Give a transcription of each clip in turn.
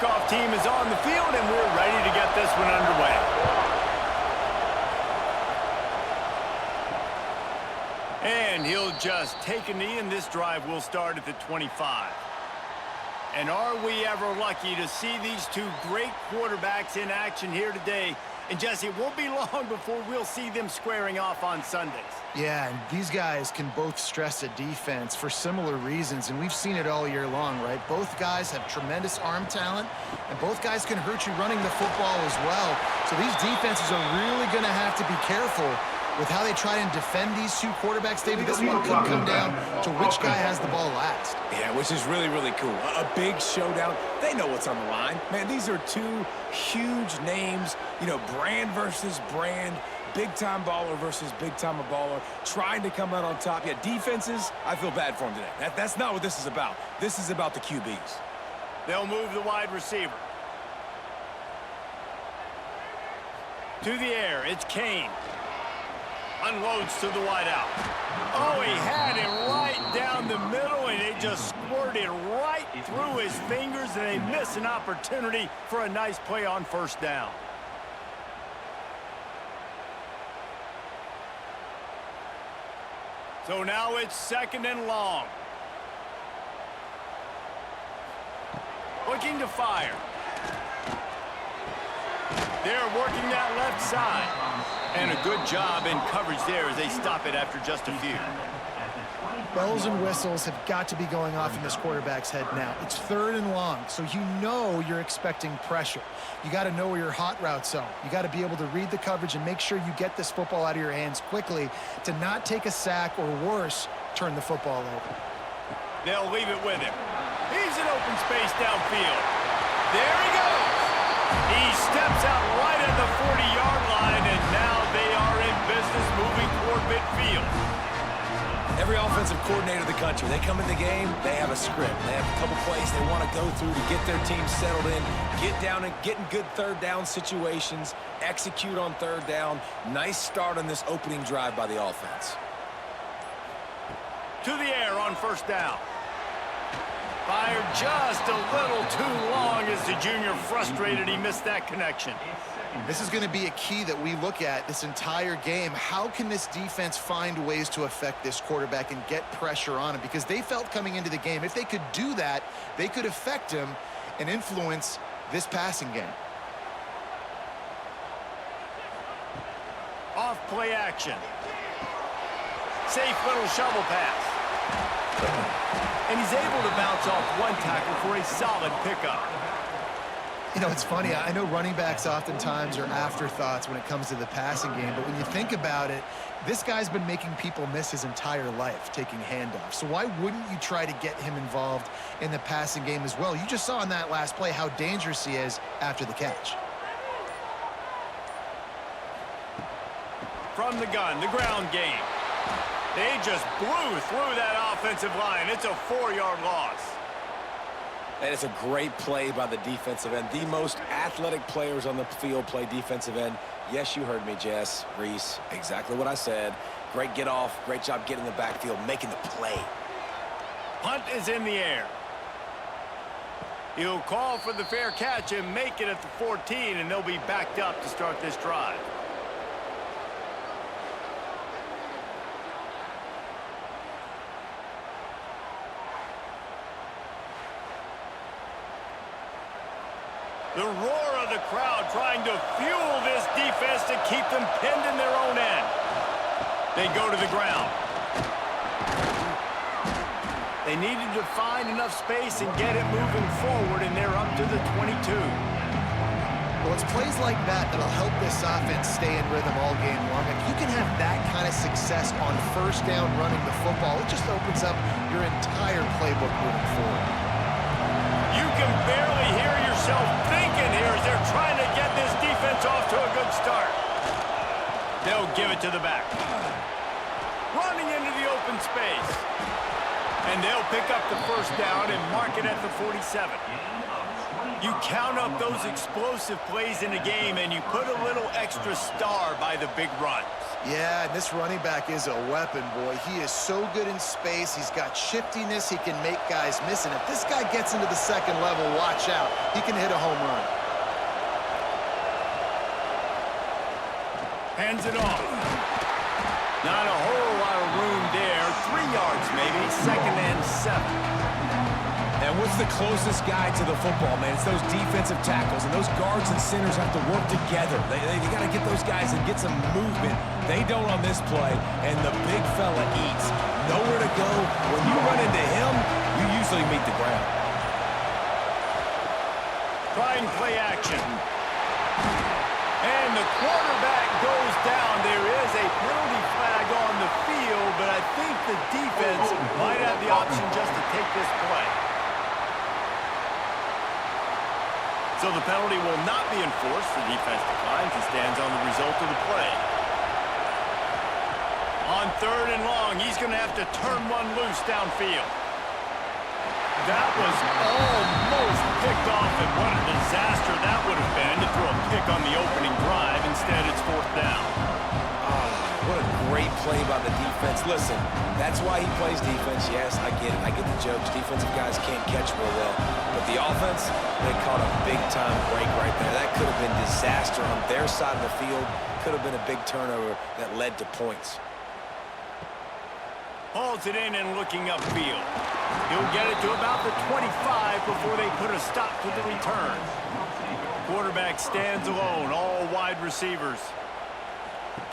kickoff team is on the field, and we're ready to get this one underway. And he'll just take a knee, and this drive will start at the 25. And are we ever lucky to see these two great quarterbacks in action here today? And, Jesse, it won't be long before we'll see them squaring off on Sundays. Yeah, and these guys can both stress a defense for similar reasons, and we've seen it all year long, right? Both guys have tremendous arm talent, and both guys can hurt you running the football as well. So these defenses are really going to have to be careful with how they try and defend these two quarterbacks. David, this one could come down to which guy has the ball last. Yeah, which is really, really cool. A big showdown. They know what's on the line. Man, these are two huge names, you know, brand versus brand, big-time baller versus big-time baller, trying to come out on top. Yeah, defenses, I feel bad for them today. That's not what this is about. This is about the QBs. They'll move the wide receiver. To the air, it's Kane. Unloads to the wideout. Oh, he had it right down the middle, and it just squirted right through his fingers, and they miss an opportunity for a nice play on first down. So now it's 2nd and long. Looking to fire. They're working that left side. And a good job in coverage there as they stop it after just a few. Bells and whistles have got to be going off in this quarterback's head now. It's 3rd and long, so you know you're expecting pressure. You got to know where your hot routes are. You got to be able to read the coverage and make sure you get this football out of your hands quickly to not take a sack or worse, turn the football over. They'll leave it with him. He's in open space downfield. There he goes. He steps out right at the 40-yard line, and now they are in business moving toward midfield. Every offensive coordinator in the country, they come in the game, they have a script. They have a couple plays they want to go through to get their team settled in, get down and get in good third down situations, execute on third down. Nice start on this opening drive by the offense. To the air on first down. Fired just a little too long as the junior frustrated he missed that connection. This is going to be a key that we look at this entire game. How can this defense find ways to affect this quarterback and get pressure on him? Because they felt coming into the game, if they could do that, they could affect him and influence this passing game. Off play action. Safe little shovel pass. And he's able to bounce off one tackle for a solid pickup. You know, it's funny. I know running backs oftentimes are afterthoughts when it comes to the passing game, but when you think about it, this guy's been making people miss his entire life taking handoffs. So why wouldn't you try to get him involved in the passing game as well? You just saw in that last play how dangerous he is after the catch. From the gun, the ground game. They just blew through that offensive line. It's a 4-yard loss. And it's a great play by the defensive end. The most athletic players on the field play defensive end. Yes, you heard me, Jess, Reese. Exactly what I said. Great get off. Great job getting in the backfield, making the play. Punt is in the air. He'll call for the fair catch and make it at the 14, and they'll be backed up to start this drive. The roar of the crowd trying to fuel this defense to keep them pinned in their own end. They go to the ground. They needed to find enough space and get it moving forward, and they're up to the 22. Well, it's plays like that that'll help this offense stay in rhythm all game long. If you can have that kind of success on first down running the football, it just opens up your entire playbook moving forward. You can barely hear yourself thinking here as they're trying to get this defense off to a good start. They'll give it to the back. Running into the open space. And they'll pick up the first down and mark it at the 47. You count up those explosive plays in a game and you put a little extra star by the big runs. Yeah, and this running back is a weapon, boy. He is so good in space. He's got shiftiness. He can make guys miss. And if this guy gets into the second level, watch out. He can hit a home run. Hands it off. Not a whole lot of room there. 3 yards maybe. 2nd and 7. And what's the closest guy to the football, man? It's those defensive tackles, and those guards and centers have to work together. They got to get those guys and get some movement. They don't on this play, and the big fella eats. Nowhere to go. When you run into him, you usually meet the ground. Trying play action. And the quarterback goes down. There is a penalty flag on the field, but I think the defense might have the option just to take this play. So the penalty will not be enforced. The defense declines and stands on the result of the play. On 3rd and long, he's going to have to turn one loose downfield. That was almost picked off, and what a disaster that would have been to throw a pick on the opening drive. Instead, it's 4th down. What a great play by the defense. Listen, that's why he plays defense. Yes, I get it. I get the jokes. Defensive guys can't catch real well. But the offense, they caught a big-time break right there. That could have been disaster on their side of the field. Could have been a big turnover that led to points. Hauls it in and looking upfield. He'll get it to about the 25 before they put a stop to the return. Quarterback stands alone, all wide receivers.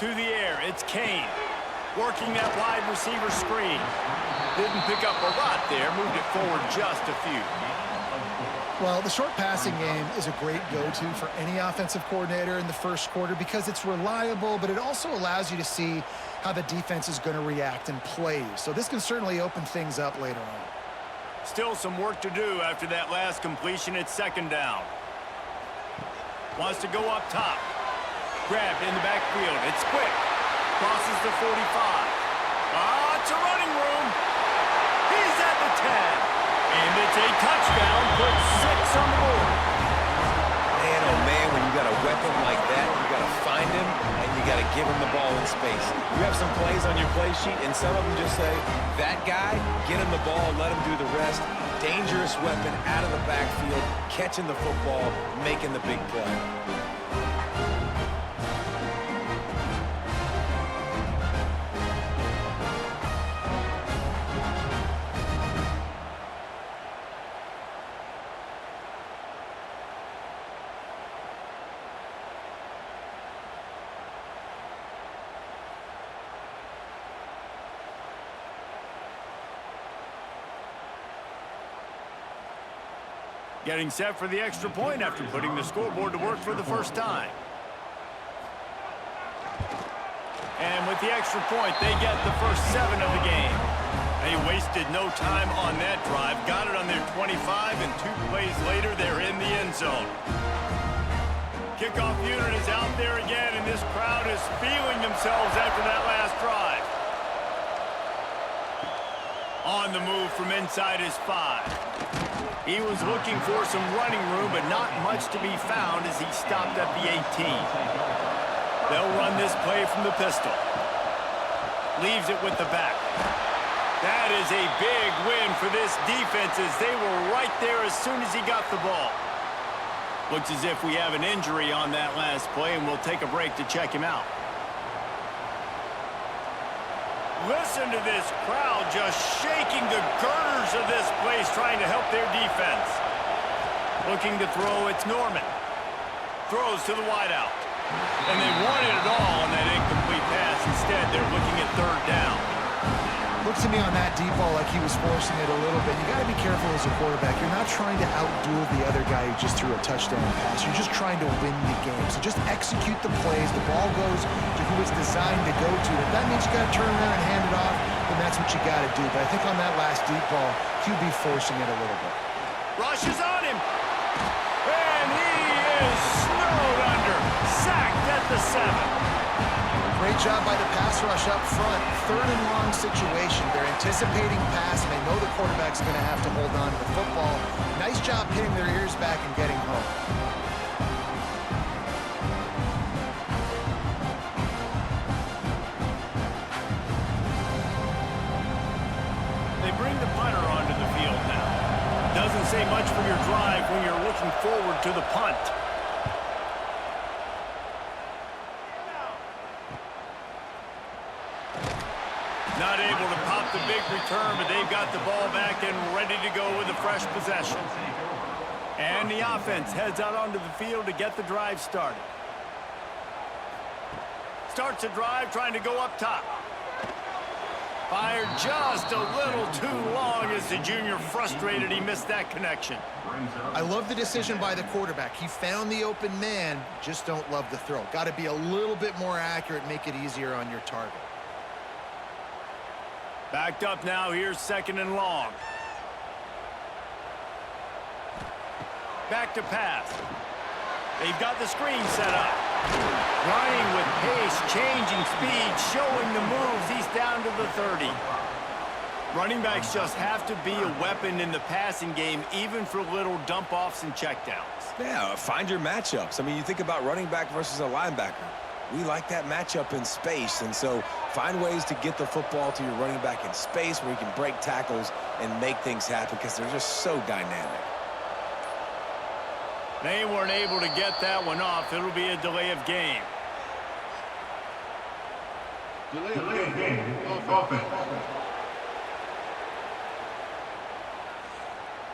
To the air, it's Kane. Working that wide receiver screen. Didn't pick up a lot there, moved it forward just a few. Well, the short passing game is a great go-to for any offensive coordinator in the first quarter because it's reliable, but it also allows you to see how the defense is going to react and play. So this can certainly open things up later on. Still some work to do after that last completion. It's 2nd down. Wants to go up top. Grabbed in the backfield. It's quick. Crosses the 45. It's a running room. He's at the 10. And it's a touchdown. Puts 6 on the board. Man, oh man, when you got a weapon like that, you got to find him, and you got to give him the ball in space. You have some plays on your play sheet, and some of them just say, that guy, get him the ball, let him do the rest. Dangerous weapon out of the backfield, catching the football, making the big play. Getting set for the extra point after putting the scoreboard to work for the first time. And with the extra point, they get the first 7 of the game. They wasted no time on that drive. Got it on their 25, and 2 plays later, they're in the end zone. Kickoff unit is out there again, and this crowd is feeling themselves after that last drive. On the move from inside his 5. He was looking for some running room, but not much to be found as he stopped at the 18. They'll run this play from the pistol. Leaves it with the back. That is a big win for this defense as they were right there as soon as he got the ball. Looks as if we have an injury on that last play, and we'll take a break to check him out. Listen to this crowd just shaking the girders of this place, trying to help their defense. Looking to throw, it's Norman. Throws to the wideout. And they wanted it all on that incomplete pass. Instead, they're looking at 3rd down. Looks to me on that deep ball like he was forcing it a little bit. You got to be careful as a quarterback. You're not trying to outduel the other guy who just threw a touchdown pass. You're just trying to win the game. So just execute the plays. The ball goes to who it's designed to go to. If that means you got to turn around and hand it off, then that's what you got to do. But I think on that last deep ball, QB forcing it a little bit. Rushes on him. And he is snowed under. Sacked at the 7. Great job by the pass rush up front. 3rd and long situation. They're anticipating pass, and they know the quarterback's going to have to hold on to the football. Nice job pinning their ears back and getting home. say much for your drive when you're looking forward to the punt. Not able to pop the big return, but they've got the ball back and ready to go with a fresh possession. And the offense heads out onto the field to get the drive started. Starts a drive trying to go up top. Fired just a little too long as the junior frustrated he missed that connection. I love the decision by the quarterback. He found the open man, just don't love the throw. Got to be a little bit more accurate, make it easier on your target. Backed up now, here's 2nd and long. Back to pass. They've got the screen set up. Running with pace, changing speed, showing the moves. He's down to the 30. Running backs just have to be a weapon in the passing game, even for little dump-offs and checkdowns. Yeah, find your matchups. I mean, you think about running back versus a linebacker. We like that matchup in space, and so find ways to get the football to your running back in space where you can break tackles and make things happen because they're just so dynamic. They weren't able to get that one off. It'll be a delay of game. Delay of game. Offense.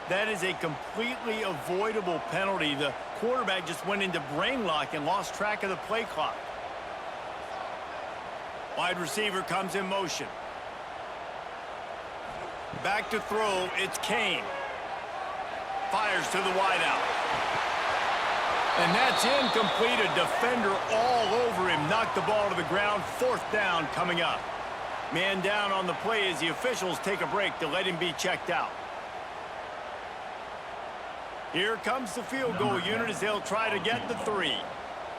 That is a completely avoidable penalty. The quarterback just went into brain lock and lost track of the play clock. Wide receiver comes in motion. Back to throw, it's Kane. Fires to the wideout. And that's incomplete. A defender all over him. Knocked the ball to the ground. 4th down coming up. Man down on the play as the officials take a break to let him be checked out. Here comes the field goal unit as they'll try to get the 3.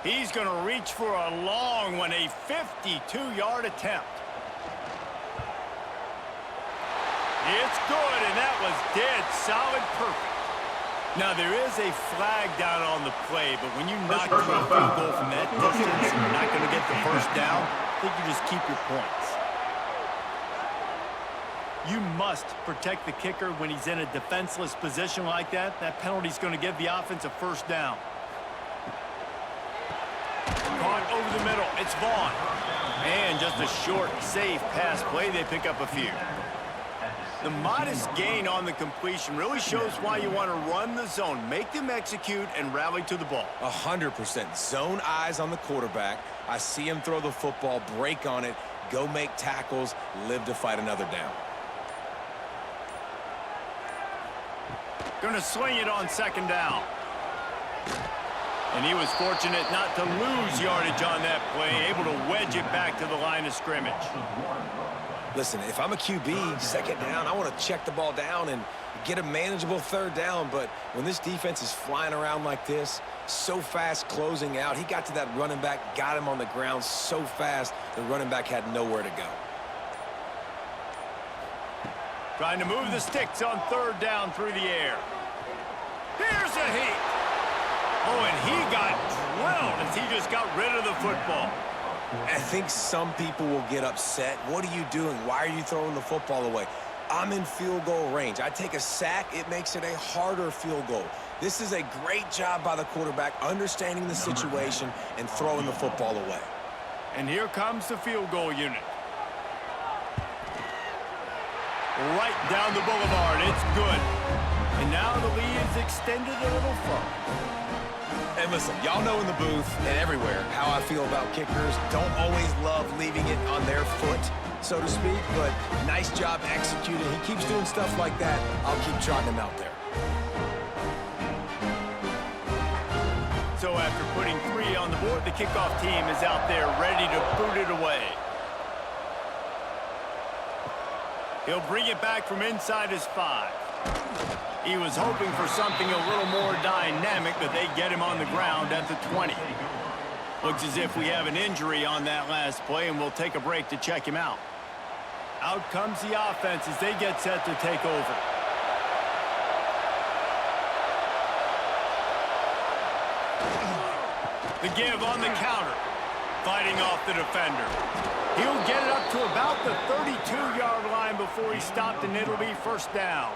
He's going to reach for a long one, a 52-yard attempt. It's good, and that was dead solid perfect. Now, there is a flag down on the play, but when you knock through a field goal from that distance and you're not going to get the 1st down, I think you just keep your points. You must protect the kicker when he's in a defenseless position like that. That penalty's going to give the offense a 1st down. Caught over the middle. It's Vaughn. And just a short, safe pass play. They pick up a few. The modest gain on the completion really shows why you want to run the zone. Make them execute and rally to the ball. 100%. Zone eyes on the quarterback. I see him throw the football, break on it, go make tackles, live to fight another down. Going to swing it on 2nd down. And he was fortunate not to lose yardage on that play, able to wedge it back to the line of scrimmage. Listen, if I'm a QB, 2nd down, I want to check the ball down and get a manageable 3rd down. But when this defense is flying around like this, so fast closing out, he got to that running back, got him on the ground so fast, the running back had nowhere to go. Trying to move the sticks on 3rd down through the air. Here's a heat. Oh, and he got drilled as he just got rid of the football. I think some people will get upset. What are you doing? Why are you throwing the football away? I'm in field goal range. I take a sack, it makes it a harder field goal. This is a great job by the quarterback, understanding the situation and throwing the football away. And here comes the field goal unit. Right down the boulevard. It's good. And now the lead is extended a little further. And listen, y'all know in the booth and everywhere how I feel about kickers. Don't always love leaving it on their foot, so to speak, but nice job executing. He keeps doing stuff like that. I'll keep trotting him out there. So after putting 3 on the board, the kickoff team is out there ready to boot it away. He'll bring it back from inside his 5. He was hoping for something a little more dynamic, but they get him on the ground at the 20. Looks as if we have an injury on that last play, and we'll take a break to check him out. Out comes the offense as they get set to take over. The give on the counter. Fighting off the defender. He'll get it up to about the 32-yard line before he stopped, and it'll be 1st down.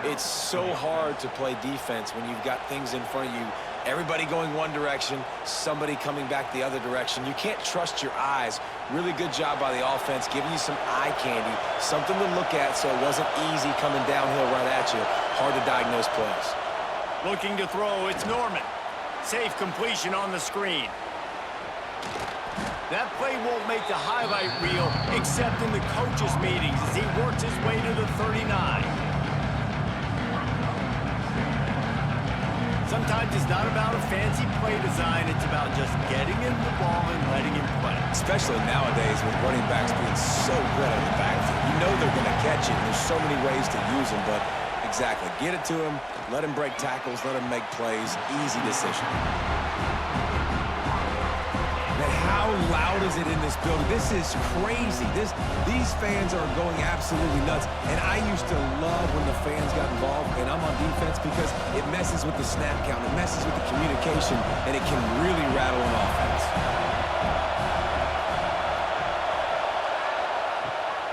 It's so hard to play defense when you've got things in front of you. Everybody going one direction, somebody coming back the other direction. You can't trust your eyes. Really good job by the offense, giving you some eye candy, something to look at so it wasn't easy coming downhill right at you. Hard to diagnose plays. Looking to throw, it's Norman. Safe completion on the screen. That play won't make the highlight reel except in the coaches' meetings as he works his way to the 39. Sometimes it's not about a fancy play design. It's about just getting him the ball and letting him play. Especially nowadays with running backs being so good on the backfield. You know they're going to catch it. There's so many ways to use them, but exactly. Get it to him, let him break tackles, let him make plays. Easy decision. Man, how loud is it in this building? This is crazy. These fans are going absolutely nuts. And I used to love when the fans got involved, and I'm on defense because it messes with the snap count, it messes with the communication, and it can really rattle an offense.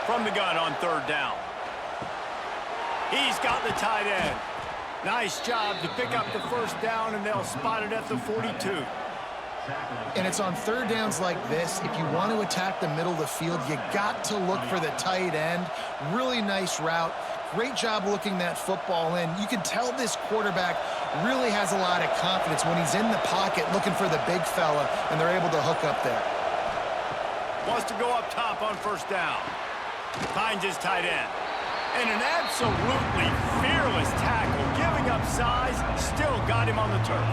From the gun on third down. He's got the tight end. Nice job to pick up the first down, and they'll spot it at the 42. And it's on third downs like this. If you want to attack the middle of the field, you got to look for the tight end. Really nice route. Great job looking that football in. You can tell this quarterback really has a lot of confidence when he's in the pocket looking for the big fella, and they're able to hook up there. Wants to go up top on first down. Finds his tight end. And an absolutely fearless tackle, giving up size, still got him on the turf.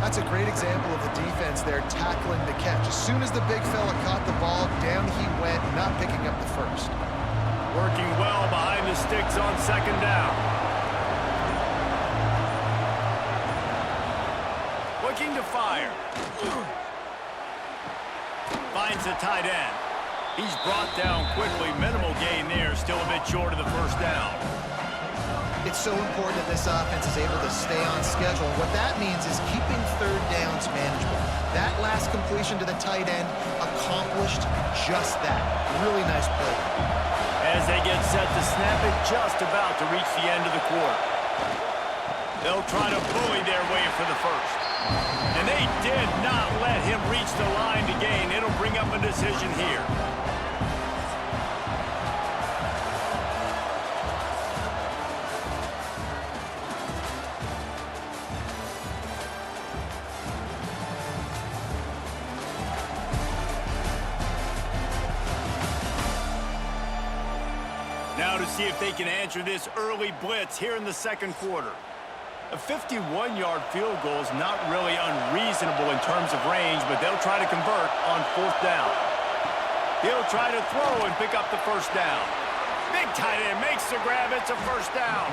That's a great example of the defense there tackling the catch. As soon as the big fella caught the ball, down he went, not picking up the first. Working well behind the sticks on second down. Looking to fire. Finds the tight end. He's brought down quickly. Minimal gain there. Still a bit short of the first down. It's so important that this offense is able to stay on schedule. And what that means is keeping third downs manageable. That last completion to the tight end accomplished just that. Really nice play. As they get set to snap it, just about to reach the end of the quarter. They'll try to bully their way for the first. And they did not let him reach the line to gain. It'll bring up a decision here. Now to see if they can answer this early blitz here in the second quarter. A 51-yard field goal is not really unreasonable in terms of range, but they'll try to convert on fourth down. He'll try to throw and pick up the first down. Big tight end makes the grab. It's a first down.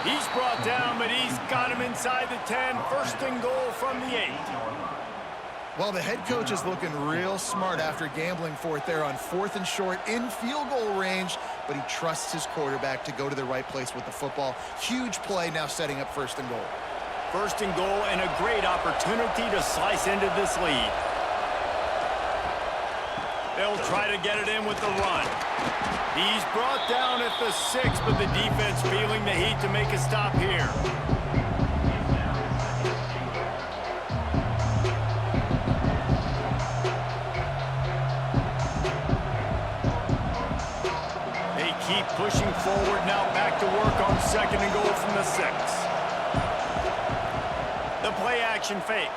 He's brought down, but he's got him inside the 10. First and goal from the 8. Well, the head coach is looking real smart after gambling for it there on fourth and short in field goal range, but he trusts his quarterback to go to the right place with the football. Huge play now setting up first and goal. First and goal and a great opportunity to slice into this lead. They'll try to get it in with the run. He's brought down at the 6, but the defense feeling the heat to make a stop here. Keep pushing forward now, back to work on second and goal from the 6. The play action fake.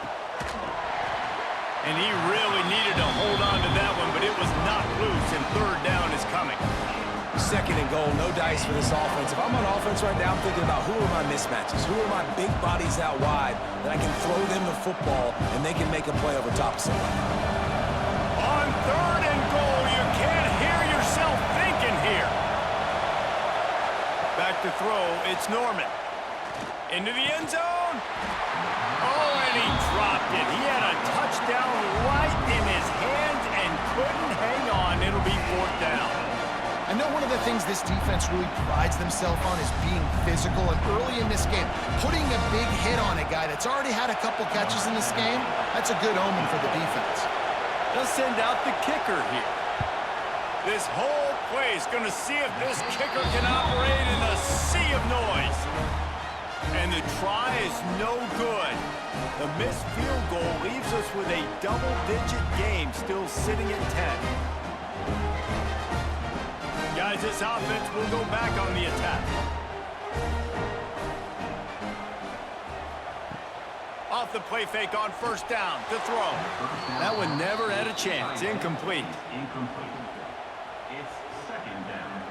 And he really needed to hold on to that one, but it was not loose, and third down is coming. Second and goal, no dice for this offense. If I'm on offense right now, I'm thinking about who are my mismatches, who are my big bodies out wide that I can throw them the football and they can make a play over top of somebody. On third and goal, you can't hear yourself thinking here. Back to throw, it's Norman. Into the end zone. Oh, and he dropped it. He had a touchdown right in his hands and couldn't hang on. It'll be fourth down. I know one of the things this defense really prides themselves on is being physical, and early in this game, putting a big hit on a guy that's already had a couple catches in this game, that's a good omen for the defense. They'll send out the kicker here. This whole play is going to see if this kicker can operate in a sea of noise. And the try is no good. The missed field goal leaves us with a double-digit game still sitting at 10. Guys, this offense will go back on the attack. Off the play fake on first down to throw. That one never had a chance. Incomplete. It's second down.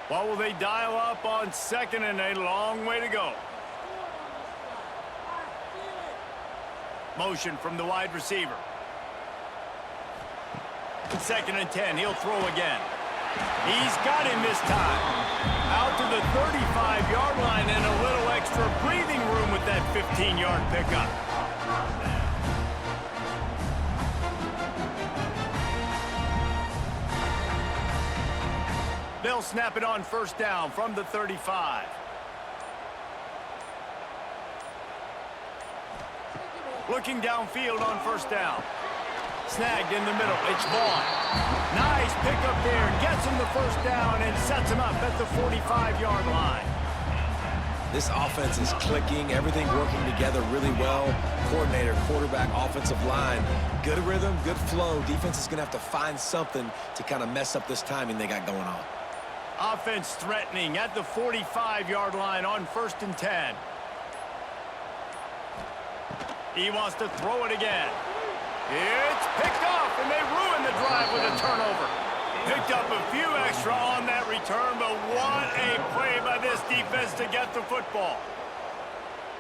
What will they dial up on second and a long way to go? Motion from the wide receiver. Second and 10, he'll throw again. He's got him this time. Out to the 35-yard line and a little extra breathing room with that 15-yard pickup. They'll snap it on first down from the 35. Looking downfield on first down. Snagged in the middle. It's Vaughn. Nice pickup there. Gets him the first down and sets him up at the 45-yard line. This offense is clicking. Everything working together really well. Coordinator, quarterback, offensive line. Good rhythm, good flow. Defense is going to have to find something to kind of mess up this timing they got going on. Offense threatening at the 45-yard line on first and 10. He wants to throw it again. It's picked off, and they ruin the drive with a turnover. Picked up a few extra on that return, but what a play by this defense to get the football.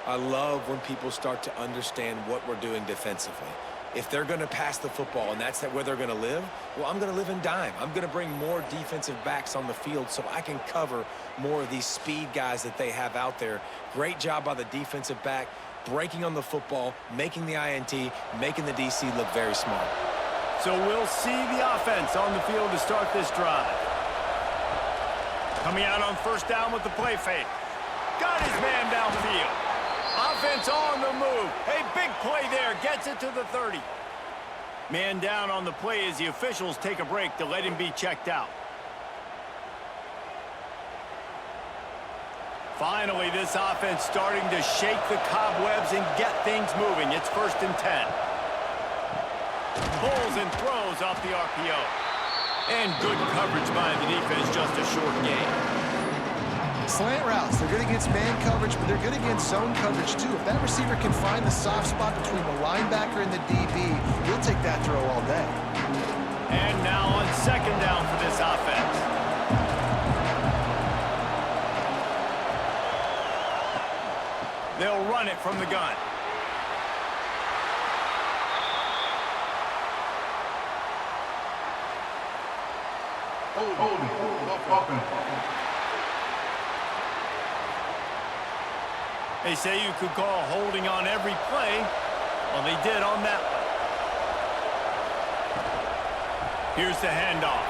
I love when people start to understand what we're doing defensively. If they're going to pass the football and that's where they're going to live, well, I'm going to live in dime. I'm going to bring more defensive backs on the field so I can cover more of these speed guys that they have out there. Great job by the defensive back. Breaking on the football, making the INT, making the DC look very smart. So we'll see the offense on the field to start this drive. Coming out on first down with the play fake. Got his man downfield. Offense on the move. A big play there. Gets it to the 30. Man down on the play as the officials take a break to let him be checked out. Finally, this offense starting to shake the cobwebs and get things moving. It's first and 10. Pulls and throws off the RPO. And good coverage by the defense, just a short gain. Slant routes, they're good against man coverage, but they're good against zone coverage too. If that receiver can find the soft spot between the linebacker and the DB, he'll take that throw all day. And now on second down for this offense. They'll run it from the gun. Holding. Offense. They say you could call holding on every play. Well, they did on that one. Here's the handoff.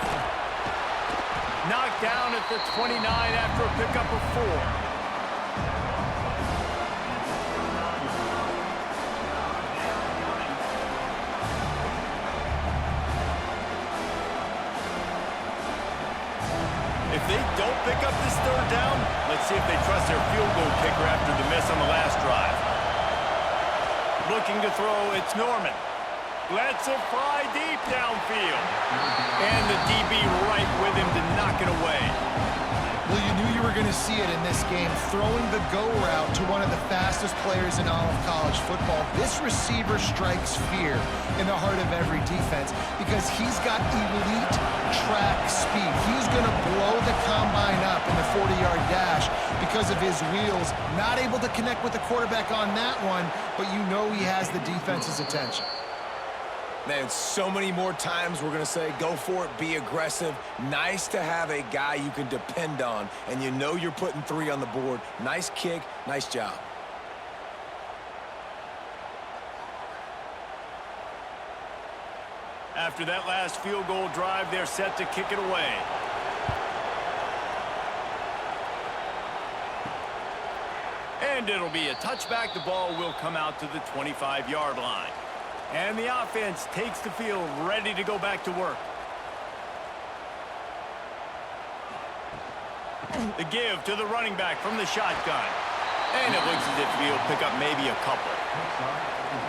Knocked down at the 29 after a pickup of 4. If they don't pick up this third down, let's see if they trust their field goal kicker after the miss on the last drive. Looking to throw, it's Norman. Lets it fly deep downfield. And the DB right with him to knock it away. Well, you knew you were going to see it in this game, throwing the go route to one of the fastest players in all of college football. This receiver strikes fear in the heart of every defense because he's got elite track speed. He's going to blow the combine up in the 40-yard dash because of his wheels. Not able to connect with the quarterback on that one, but you know he has the defense's attention. Man, so many more times we're going to say, go for it, be aggressive. Nice to have a guy you can depend on, and you know you're putting 3 on the board. Nice kick, nice job. After that last field goal drive, they're set to kick it away. And And it'll be a touchback. The ball will come out to the 25-yard line. And the offense takes the field, ready to go back to work. The give to the running back from the shotgun. And it looks as if he'll pick up maybe a couple.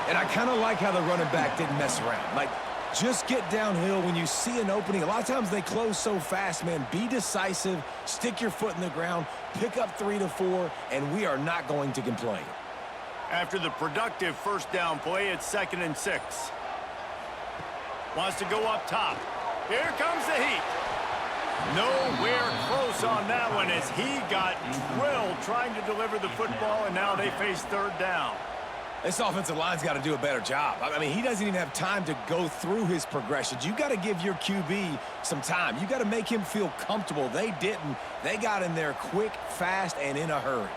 And I kind of like how the running back didn't mess around. Like, just get downhill when you see an opening. A lot of times they close so fast, man. Be decisive, stick your foot in the ground, pick up 3 to 4, and we are not going to complain. After the productive first down play, it's 2nd and 6. Wants to go up top. Here comes the heat. Nowhere close on that one as he got drilled trying to deliver the football, and now they face 3rd down. This offensive line's got to do a better job. I mean, he doesn't even have time to go through his progressions. You got to give your QB some time. You got to make him feel comfortable. They didn't. They got in there quick, fast, and in a hurry.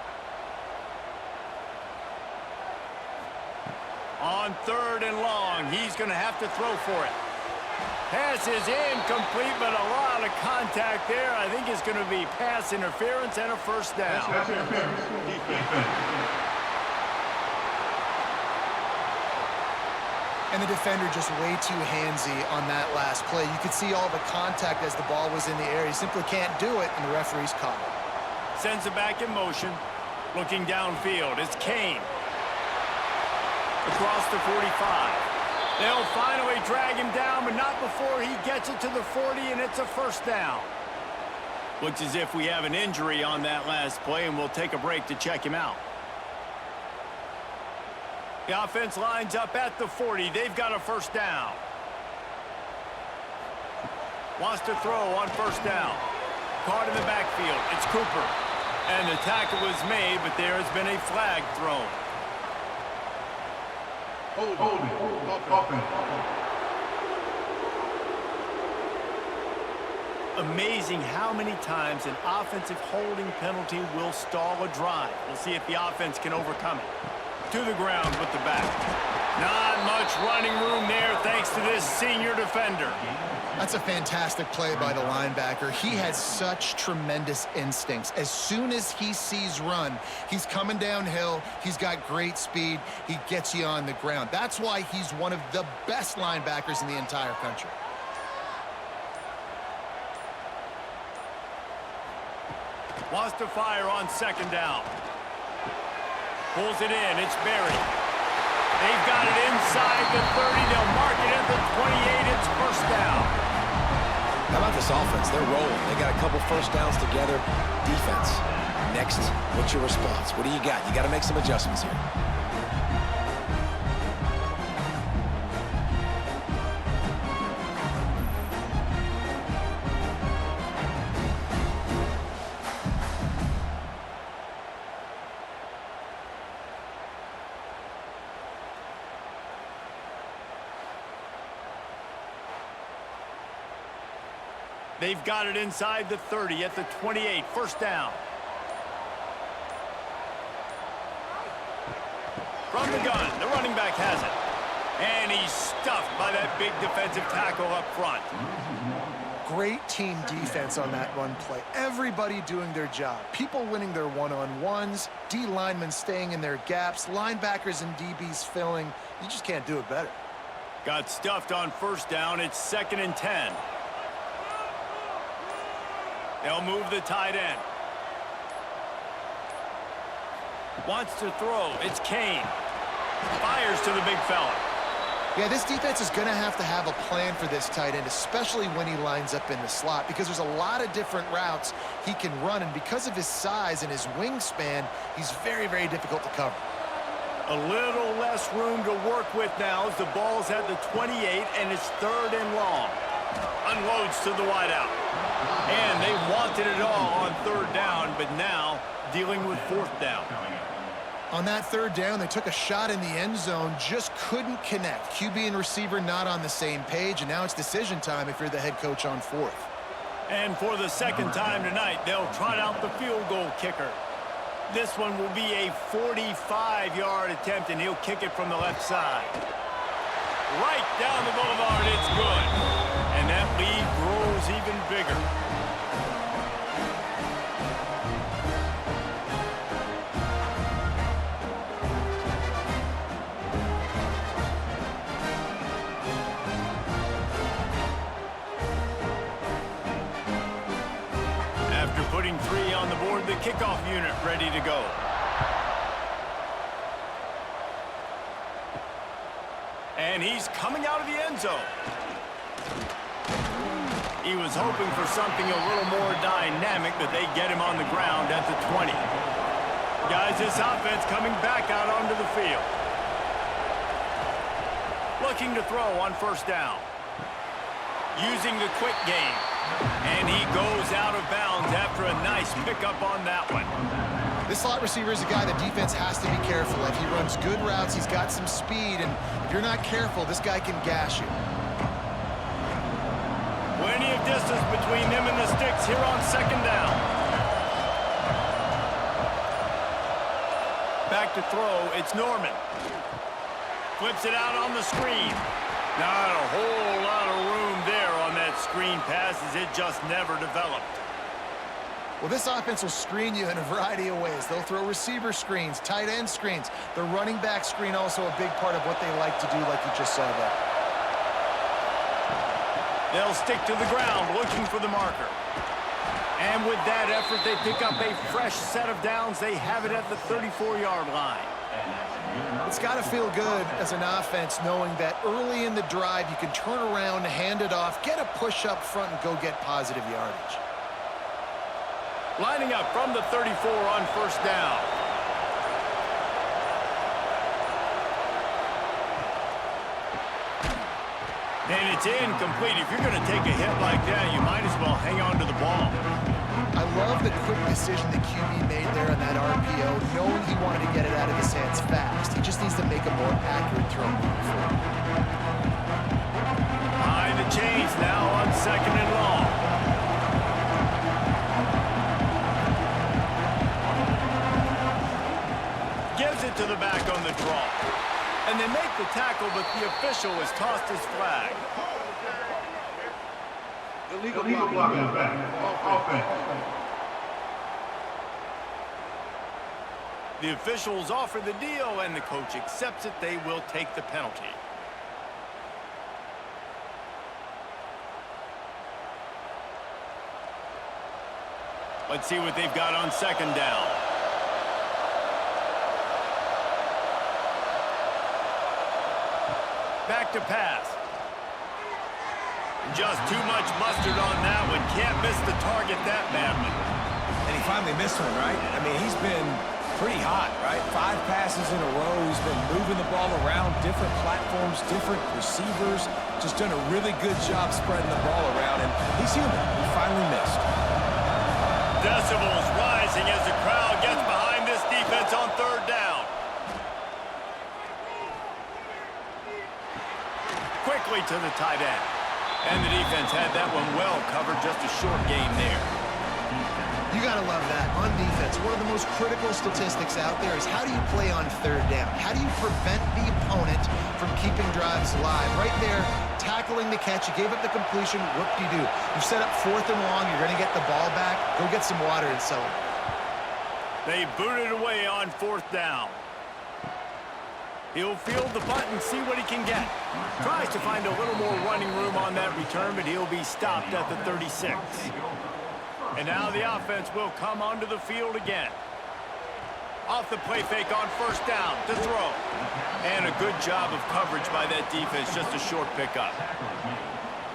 On 3rd and long, he's going to have to throw for it. Pass is incomplete, but a lot of contact there. I think it's going to be pass interference and a first down. Pass interference. Defense. And the defender just way too handsy on that last play. You could see all the contact as the ball was in the air. He simply can't do it, and the referee's caught it. Sends it back in motion. Looking downfield, it's Kane. Across the 45. They'll finally drag him down, but not before he gets it to the 40, and it's a first down. Looks as if we have an injury on that last play, and we'll take a break to check him out. The offense lines up at the 40. They've got a first down. Wants to throw on first down. Caught in the backfield. It's Cooper. And the tackle was made, but there has been a flag thrown. Holding. Offense. Amazing how many times an offensive holding penalty will stall a drive. We'll see if the offense can overcome it. To the ground with the back. Not much running room there thanks to this senior defender. That's a fantastic play by the linebacker. He has such tremendous instincts. As soon as he sees run, he's coming downhill. He's got great speed. He gets you on the ground. That's why he's one of the best linebackers in the entire country. Wants to fire on 2nd down. Pulls it in. It's Berry. They've got it inside the 30. They'll mark it at the 28. It's first down. How about this offense? They're rolling. They got a couple first downs together. Defense. Next, what's your response? What do you got? You got to make some adjustments here. They've got it inside the 30 at the 28. First down. From the gun, the running back has it. And he's stuffed by that big defensive tackle up front. Great team defense on that run play. Everybody doing their job. People winning their one-on-ones, D linemen staying in their gaps, linebackers and DBs filling. You just can't do it better. Got stuffed on first down. It's 2nd and 10. They'll move the tight end. Wants to throw. It's Kane. Fires to the big fella. Yeah, this defense is going to have a plan for this tight end, especially when he lines up in the slot, because there's a lot of different routes he can run, and because of his size and his wingspan, he's very, very difficult to cover. A little less room to work with now as the ball's at the 28, and it's 3rd and long. Unloads to the wideout. And they wanted it all on 3rd down, but now dealing with 4th down. On that 3rd down, they took a shot in the end zone, just couldn't connect. QB and receiver not on the same page, and now it's decision time if you're the head coach on 4th. And for the 2nd time tonight, they'll trot out the field goal kicker. This one will be a 45-yard attempt, and he'll kick it from the left side. Right down the boulevard, it's good. And that lead grows even bigger. on the board, the kickoff unit ready to go. And he's coming out of the end zone. He was hoping for something a little more dynamic, but they get him on the ground at the 20. Guys, this offense coming back out onto the field. Looking to throw on first down. Using the quick game. And he goes out of bounds after a nice pickup on that one. This slot receiver is a guy the defense has to be careful of. He runs good routes, he's got some speed, and if you're not careful, this guy can gash you. Plenty of distance between them and the sticks here on second down. Back to throw, it's Norman. Flips it out on the screen. Not a whole lot of room there on that screen pass as it just never developed. Well, this offense will screen you in a variety of ways. They'll throw receiver screens, tight end screens. The running back screen also a big part of what they like to do, like you just saw there. They'll stick to the ground looking for the marker. And with that effort, they pick up a fresh set of downs. They have it at the 34-yard line. It's got to feel good as an offense knowing that early in the drive you can turn around, hand it off, get a push up front, and go get positive yardage. Lining up from the 34 on first down. And it's incomplete. If you're going to take a hit like that, you might as well hang on to the ball. I love the quick decision the QB made there on that RPO, knowing he wanted to get it out of his hands fast. He just needs to make a more accurate throw moving forward. Behind the chains now on second and long. Gives it to the back on the draw. And they make the tackle, but the official has tossed his flag. Illegal blocking back. Offense. The officials offer the deal, and the coach accepts it. They will take the penalty. Let's see what they've got on second down. Back to pass. Just too much mustard on that one. Can't miss the target that badly. And he finally missed one, right? I mean, he's been pretty hot, right? 5 passes in a row. He's been moving the ball around, different platforms, different receivers. Just done a really good job spreading the ball around, and he's human. He finally missed. Decibels rising as the crowd gets behind this defense on third down. Quickly to the tight end. And the defense had that one well covered, just a short game there. You got to love that. On defense, one of the most critical statistics out there is how do you play on third down? How do you prevent the opponent from keeping drives alive? Right there, tackling the catch. You gave up the completion. Whoop-de-doo. You set up fourth and long. You're going to get the ball back. Go get some water and celebrate. They booted away on fourth down. He'll field the punt and see what he can get. Tries to find a little more running room on that return, but he'll be stopped at the 36. And now the offense will come onto the field again. Off the play fake on first down to throw. And a good job of coverage by that defense, just a short pickup.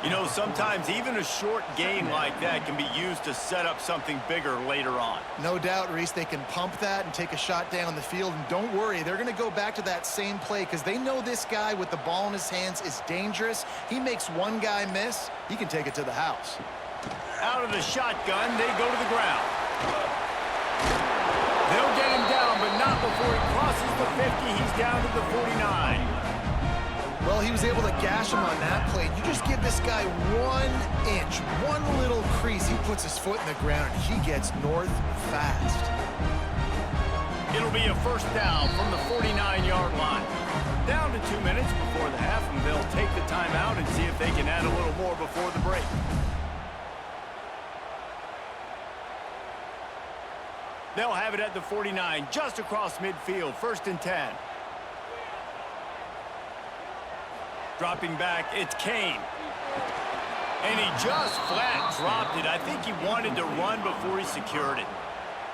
You know, sometimes even a short gain like that can be used to set up something bigger later on. No doubt, Reese, they can pump that and take a shot down the field. And don't worry, they're going to go back to that same play because they know this guy with the ball in his hands is dangerous. He makes one guy miss, he can take it to the house. Out of the shotgun, they go to the ground. They'll get him down, but not before he crosses the 50. He's down to the 49. Well, he was able to gash him on that play. You just give this guy 1 inch, one little crease. He puts his foot in the ground, and he gets north fast. It'll be a first down from the 49-yard line. Down to 2 minutes before the half, and they'll take the timeout and see if they can add a little more before the break. They'll have it at the 49, just across midfield, 1st and 10. Dropping back, it's Kane. And he just flat dropped it. I think he wanted to run before he secured it.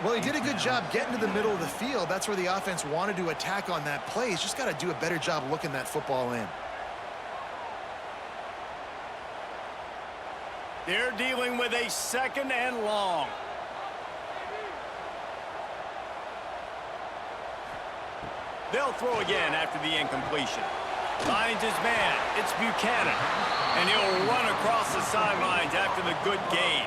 Well, he did a good job getting to the middle of the field. That's where the offense wanted to attack on that play. He's just got to do a better job looking that football in. They're dealing with a 2nd and long. They'll throw again after the incompletion. Finds his man. It's Buchanan. And he'll run across the sidelines after the good gain.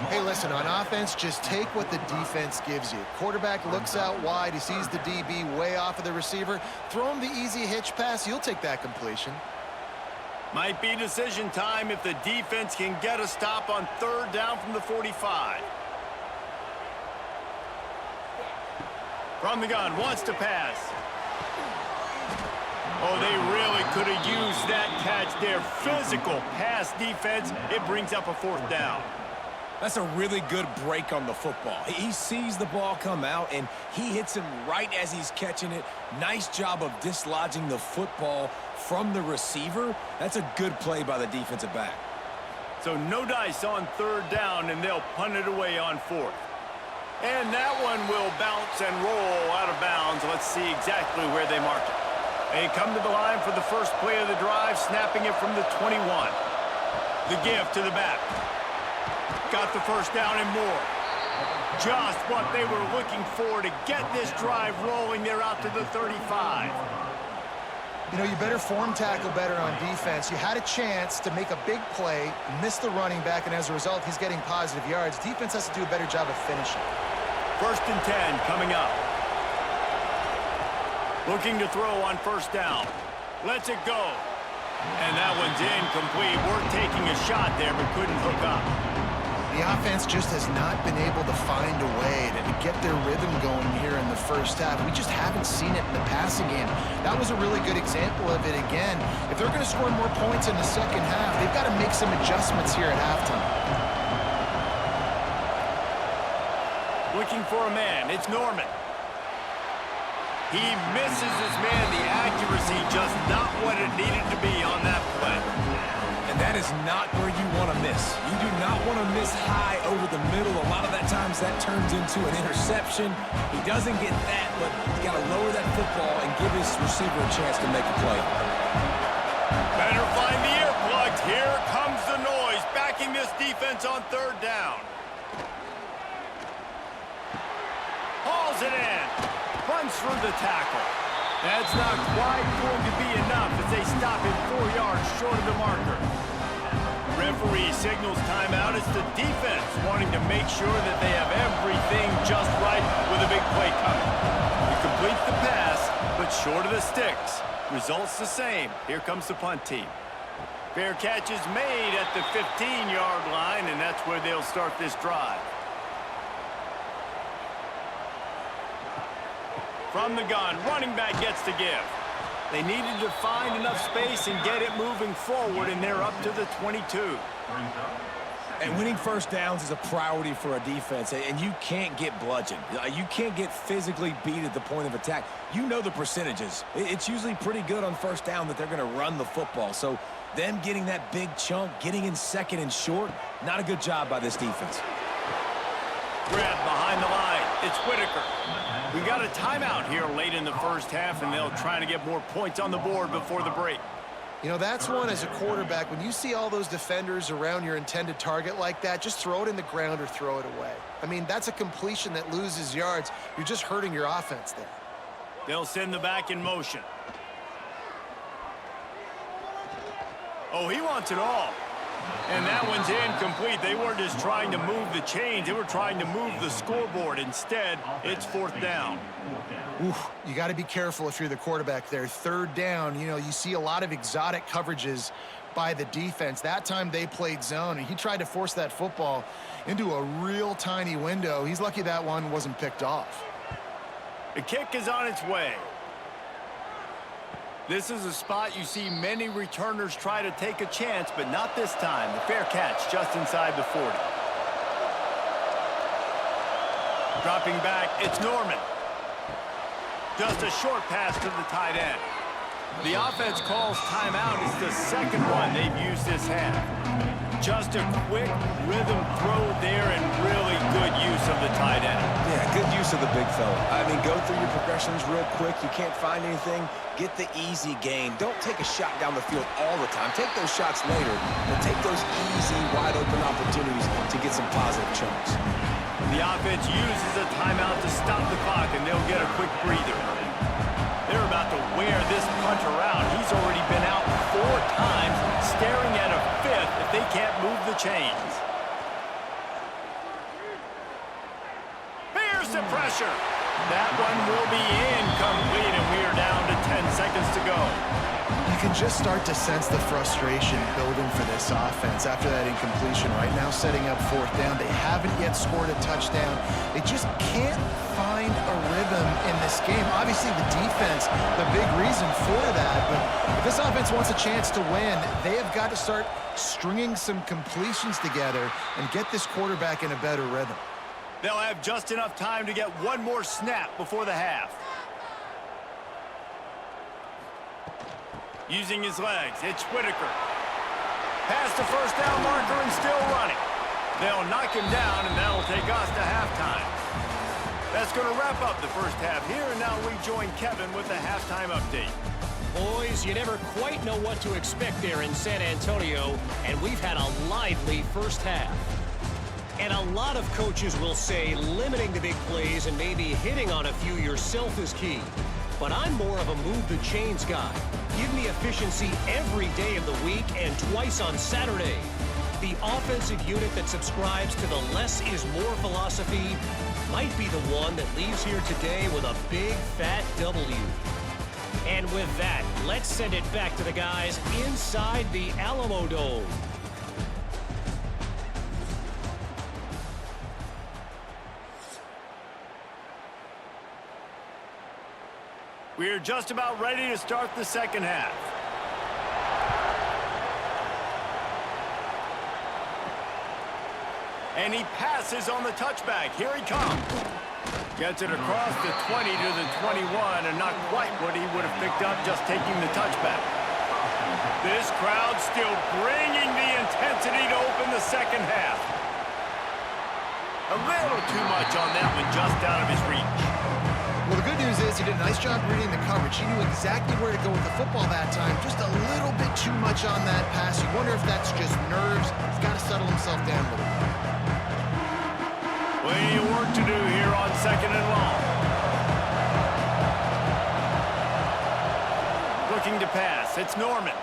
Hey, listen, on offense, just take what the defense gives you. Quarterback looks out wide. He sees the DB way off of the receiver. Throw him the easy hitch pass. You'll take that completion. Might be decision time if the defense can get a stop on 3rd down from the 45. From the gun, wants to pass. Oh, they really could have used that catch there. Physical pass defense. It brings up a 4th down. That's a really good break on the football. He sees the ball come out, and he hits him right as he's catching it. Nice job of dislodging the football from the receiver. That's a good play by the defensive back. So no dice on 3rd down, and they'll punt it away on 4th. And that one will bounce and roll out of bounds. Let's see exactly where they mark it. They come to the line for the first play of the drive, snapping it from the 21. The give to the back. Got the 1st down and more. Just what they were looking for to get this drive rolling. They're out to the 35. You know, you better form tackle better on defense. You had a chance to make a big play, miss the running back, and as a result, he's getting positive yards. Defense has to do a better job of finishing. 1st and 10 coming up. Looking to throw on 1st down. Lets it go. And that one's incomplete. We're taking a shot there, but couldn't hook up. The offense just has not been able to find a way to get their rhythm going here in the 1st half. We just haven't seen it in the passing game. That was a really good example of it again. If they're going to score more points in the 2nd half, they've got to make some adjustments here at halftime. Looking for a man. It's Norman. He misses his man. The accuracy just not what it needed to be on that play. And that is not where you want to miss. You do not want to miss high over the middle. A lot of that times that turns into an interception. He doesn't get that, but he's got to lower that football and give his receiver a chance to make a play. Better find the earplugs. Here comes the noise, backing this defense on 3rd down. Hauls it in. Runs through the tackle. That's not quite going to be enough as they stop it 4 yards short of the marker. Referee signals timeout. It's the defense wanting to make sure that they have everything just right with a big play coming. He completes the pass, but short of the sticks. Results the same. Here comes the punt team. Fair catch is made at the 15-yard line, and that's where they'll start this drive. From the gun, running back gets to give. They needed to find enough space and get it moving forward, and they're up to the 22. And winning 1st downs is a priority for a defense, and you can't get bludgeoned. You can't get physically beat at the point of attack. You know the percentages. It's usually pretty good on 1st down that they're going to run the football. So them getting that big chunk, getting in 2nd and short, not a good job by this defense. Grab behind the line. It's Whitaker. We got a timeout here late in the 1st half, and they'll try to get more points on the board before the break. You know, that's one as a quarterback. When you see all those defenders around your intended target like that, just throw it in the ground or throw it away. I mean, that's a completion that loses yards. You're just hurting your offense there. They'll send the back in motion. Oh, he wants it all. And that one's incomplete. They weren't just trying to move the chains. They were trying to move the scoreboard. Instead, it's 4th down. Oof, you got to be careful if you're the quarterback there. 3rd down, you know, you see a lot of exotic coverages by the defense. That time they played zone, and he tried to force that football into a real tiny window. He's lucky that one wasn't picked off. The kick is on its way. This is a spot you see many returners try to take a chance, but not this time. The fair catch just inside the 40. Dropping back, it's Norman. Just a short pass to the tight end. The offense calls timeout. It's the second one they've used this half. Just a quick rhythm throw there and really good use of the tight end. Yeah, good use of the big fella. I mean, go through your progressions real quick. You can't find anything. Get the easy gain. Don't take a shot down the field all the time. Take those shots later, but take those easy, wide-open opportunities to get some positive chunks. The offense uses a timeout to stop the clock, and they'll get a quick breather. They're about to wear this punter out. He's already been out 4 times, staring at a 5th if they can't move the chains. Here's the pressure. That one will be incomplete, and we are down to 10 seconds to go. You can just start to sense the frustration building for this offense after that incompletion. Right now, setting up 4th down. They haven't yet scored a touchdown. They just can't find a rhythm in this game. Obviously, the defense, the big reason for that. But if this offense wants a chance to win, they have got to start stringing some completions together and get this quarterback in a better rhythm. They'll have just enough time to get one more snap before the half. Using his legs, it's Whitaker. Past the first down marker and still running. They'll knock him down, and that'll take us to halftime. That's going to wrap up the first half here, and now we join Kevin with the halftime update. Boys, you never quite know what to expect there in San Antonio, and we've had a lively first half. And a lot of coaches will say limiting the big plays and maybe hitting on a few yourself is key. But I'm more of a move-the-chains guy. Give me efficiency every day of the week and twice on Saturday. The offensive unit that subscribes to the less is more philosophy might be the one that leaves here today with a big, fat W. And with that, let's send it back to the guys inside the Alamo Dome. We're just about ready to start the second half. And he passes on the touchback. Here he comes. Gets it across the 20 to the 21, and not quite what he would have picked up just taking the touchback. This crowd still bringing the intensity to open the second half. A little too much on that one, just out of his reach. Well, the good news is he did a nice job reading the coverage. He knew exactly where to go with the football that time. Just a little bit too much on that pass. You wonder if that's just nerves. He's got to settle himself down a little bit. Plenty of work to do here on 2nd and long. Looking to pass. It's Norman.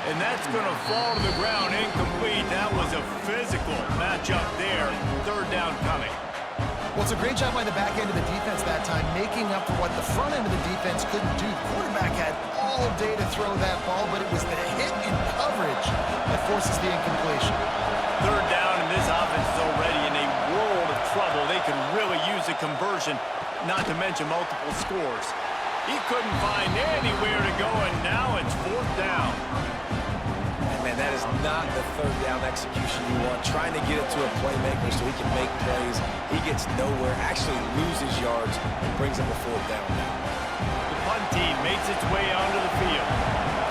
And that's going to fall to the ground incomplete. That was a physical matchup there. 3rd down coming. Well, it's a great job by the back end of the defense that time, making up for what the front end of the defense couldn't do. The quarterback had all day to throw that ball, but it was the hit in coverage that forces the incompletion. 3rd down, and this offense is already in a world of trouble. They could really use a conversion, not to mention multiple scores. He couldn't find anywhere to go, and now it's 4th down. Man, that is not the 3rd down execution you want. Trying to get it to a playmaker so he can make plays. He gets nowhere, actually loses yards, and brings up a 4th down now. The punt team makes its way onto the field.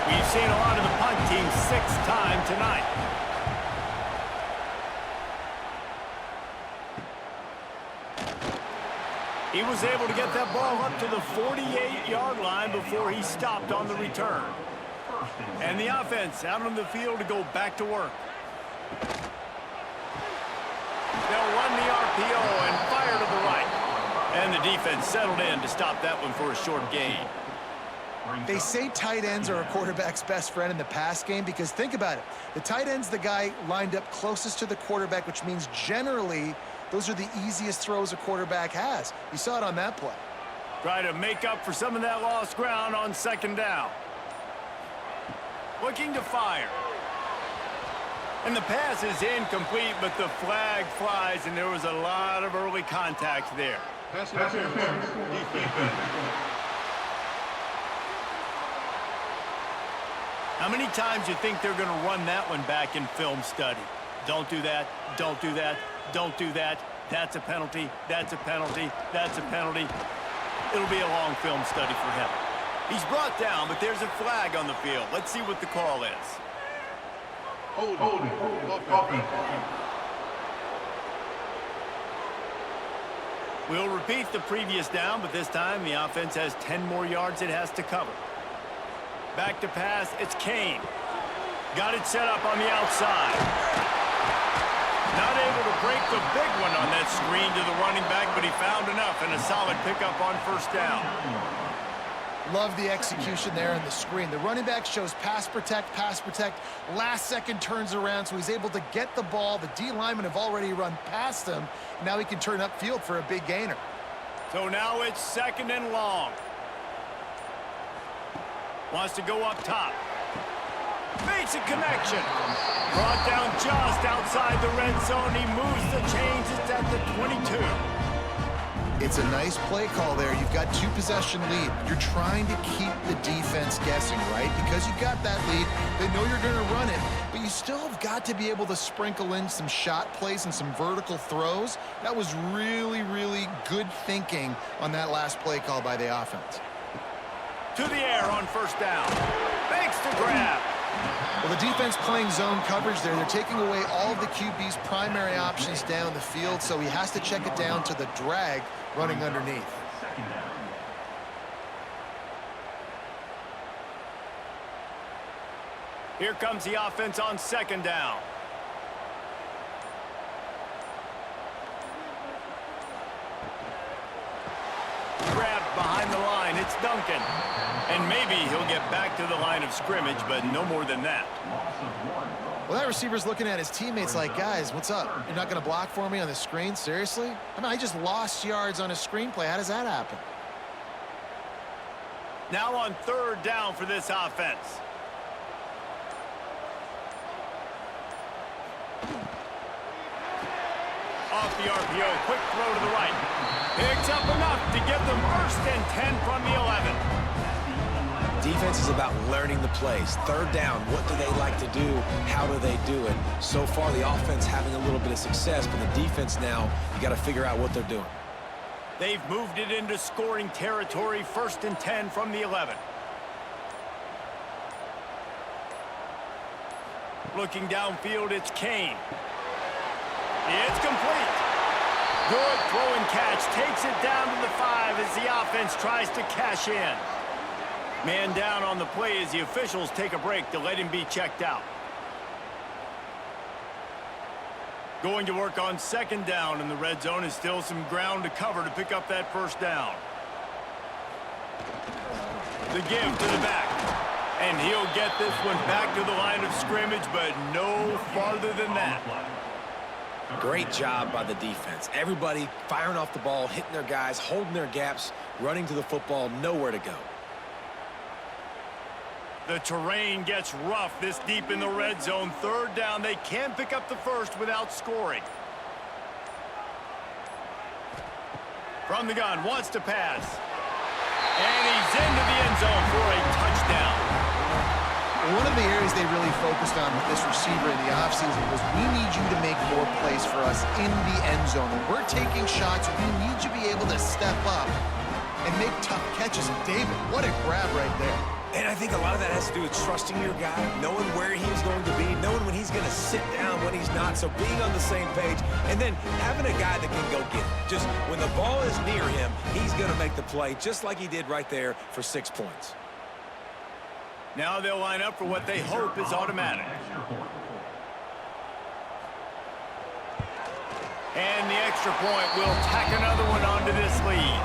We've seen a lot of the punt team 6 times tonight. He was able to get that ball up to the 48-yard line before he stopped on the return. And the offense out on the field to go back to work. They'll run the RPO and fire to the right. And the defense settled in to stop that one for a short gain. They say tight ends are a quarterback's best friend in the pass game because think about it. The tight end's the guy lined up closest to the quarterback, which means generally those are the easiest throws a quarterback has. You saw it on that play. Try to make up for some of that lost ground on 2nd down. Looking to fire. And the pass is incomplete, but the flag flies, and there was a lot of early contact there. Pass interference. Defense. How many times do you think they're going to run that one back in film study? Don't do that. Don't do that. Don't do that. That's a penalty. That's a penalty. That's a penalty. It'll be a long film study for him. He's brought down, but there's a flag on the field. Let's see what the call is. Holding. Offense. We'll repeat the previous down, but this time the offense has 10 more yards it has to cover. Back to pass, it's Kane. Got it set up on the outside. Not able to break the big one on that screen to the running back, but he found enough and a solid pickup on first down. Love the execution there on the screen. The running back shows pass protect. Last second turns around, so he's able to get the ball. The D linemen have already run past him. Now he can turn upfield for a big gainer. So now it's 2nd and long. Wants to go up top. Makes a connection. Brought down just outside the red zone. He moves the chains. It's at the 22. It's a nice play call there. You've got 2-possession lead. You're trying to keep the defense guessing, right? Because you've got that lead, they know you're going to run it, but you still have got to be able to sprinkle in some shot plays and some vertical throws. That was really, really good thinking on that last play call by the offense. To the air on first down. Makes the grab. Well, the defense playing zone coverage there. They're taking away all of the QB's primary options down the field, so he has to check it down to the drag running underneath. Here comes the offense on 2nd down. Grabbed behind the line. It's Duncan. And maybe he'll get back to the line of scrimmage, but no more than that. Well, that receiver's looking at his teammates like, guys, what's up? You're not going to block for me on the screen? Seriously? I mean, I just lost yards on a screenplay. How does that happen? Now on 3rd down for this offense. Off the RPO, quick throw to the right. Picks up enough to give them 1st and 10 from the 11. Defense is about learning the plays. 3rd down, what do they like to do? How do they do it? So far, the offense having a little bit of success, but the defense now, you got to figure out what they're doing. They've moved it into scoring territory. 1st and 10 from the 11. Looking downfield, it's Kane. It's complete. Good throw and catch. Takes it down to the 5 as the offense tries to cash in. Man down on the play as the officials take a break to let him be checked out. Going to work on 2nd down in the red zone is still some ground to cover to pick up that 1st down. The give to the back. And he'll get this one back to the line of scrimmage, but no farther than that. Great job by the defense. Everybody firing off the ball, hitting their guys, holding their gaps, running to the football, nowhere to go. The terrain gets rough this deep in the red zone. 3rd down, they can't pick up the 1st without scoring. From the gun, wants to pass. And he's into the end zone for a touchdown. One of the areas they really focused on with this receiver in the offseason was, we need you to make more plays for us in the end zone. When we're taking shots, we need you to be able to step up and make tough catches. And David, what a grab right there. And I think a lot of that has to do with trusting your guy, knowing where he's going to be, knowing when he's going to sit down, when he's not, so being on the same page, and then having a guy that can go get it. Just when the ball is near him, he's going to make the play, just like he did right there for 6 points. Now they'll line up for what they hope is automatic. And the extra point will tack another one onto this lead.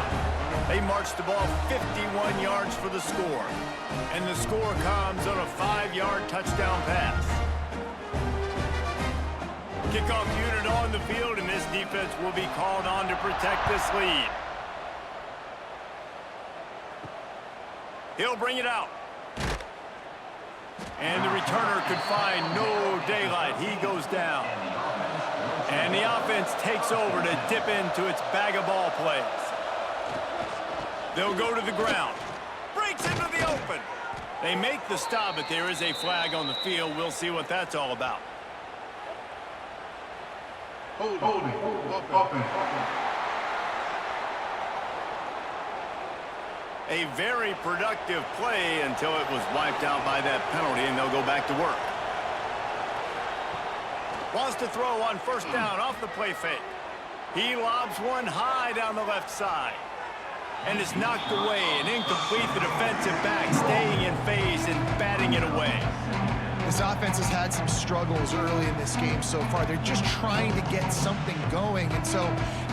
They marched the ball 51 yards for the score. And the score comes on a 5-yard touchdown pass. Kickoff unit on the field, and this defense will be called on to protect this lead. He'll bring it out. And the returner could find no daylight. He goes down. And the offense takes over to dip into its bag of ball plays. They'll go to the ground. Breaks into the open. They make the stop, but there is a flag on the field. We'll see what that's all about. Holding. Offense. A very productive play until it was wiped out by that penalty, and they'll go back to work. Wants to throw on first down off the play fake. He lobs one high down the left side. And it's knocked away and incomplete. The defensive back staying in phase and batting it away. This offense has had some struggles early in this game so far. They're just trying to get something going, and so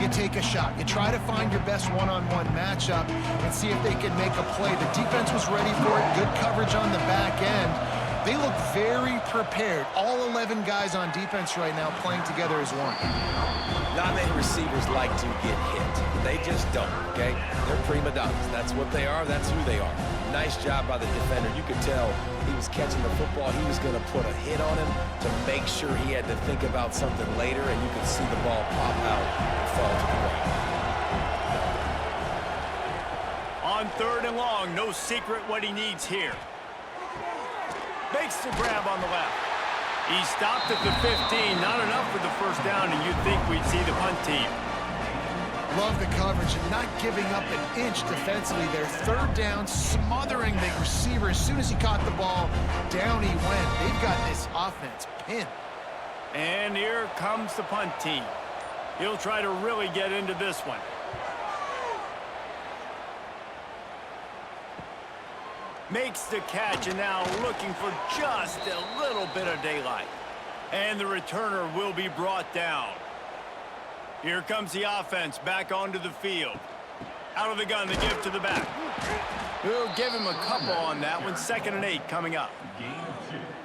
you take a shot. You try to find your best one-on-one matchup and see if they can make a play. The defense was ready for it. Good coverage on the back end. They look very prepared. All 11 guys on defense right now playing together as one. Not many receivers like to get hit. They just don't, okay? They're prima donnas. That's what they are. That's who they are. Nice job by the defender. You could tell he was catching the football. He was going to put a hit on him to make sure he had to think about something later, and you could see the ball pop out and fall to the ground. On 3rd and long, no secret what he needs here. Makes the grab on the left. He stopped at the 15. Not enough for the first down, and you'd think we'd see the punt team. Love the coverage and not giving up an inch defensively. Their 3rd down, smothering the receiver. As soon as he caught the ball, down he went. They've got this offense pinned. And here comes the punt team. He'll try to really get into this one. Makes the catch, and now looking for just a little bit of daylight. And the returner will be brought down. Here comes the offense back onto the field. Out of the gun, the give to the back. We'll give him a couple on that one. 2nd and 8 coming up.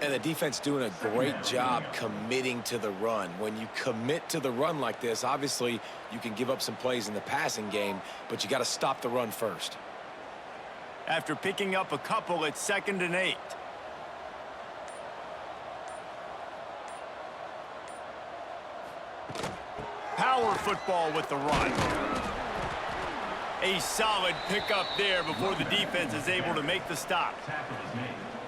And the defense doing a great job committing to the run. When you commit to the run like this, obviously you can give up some plays in the passing game, but you got to stop the run first. After picking up a couple, it's 2nd and 8. Power football with the run. A solid pickup there before the defense is able to make the stop.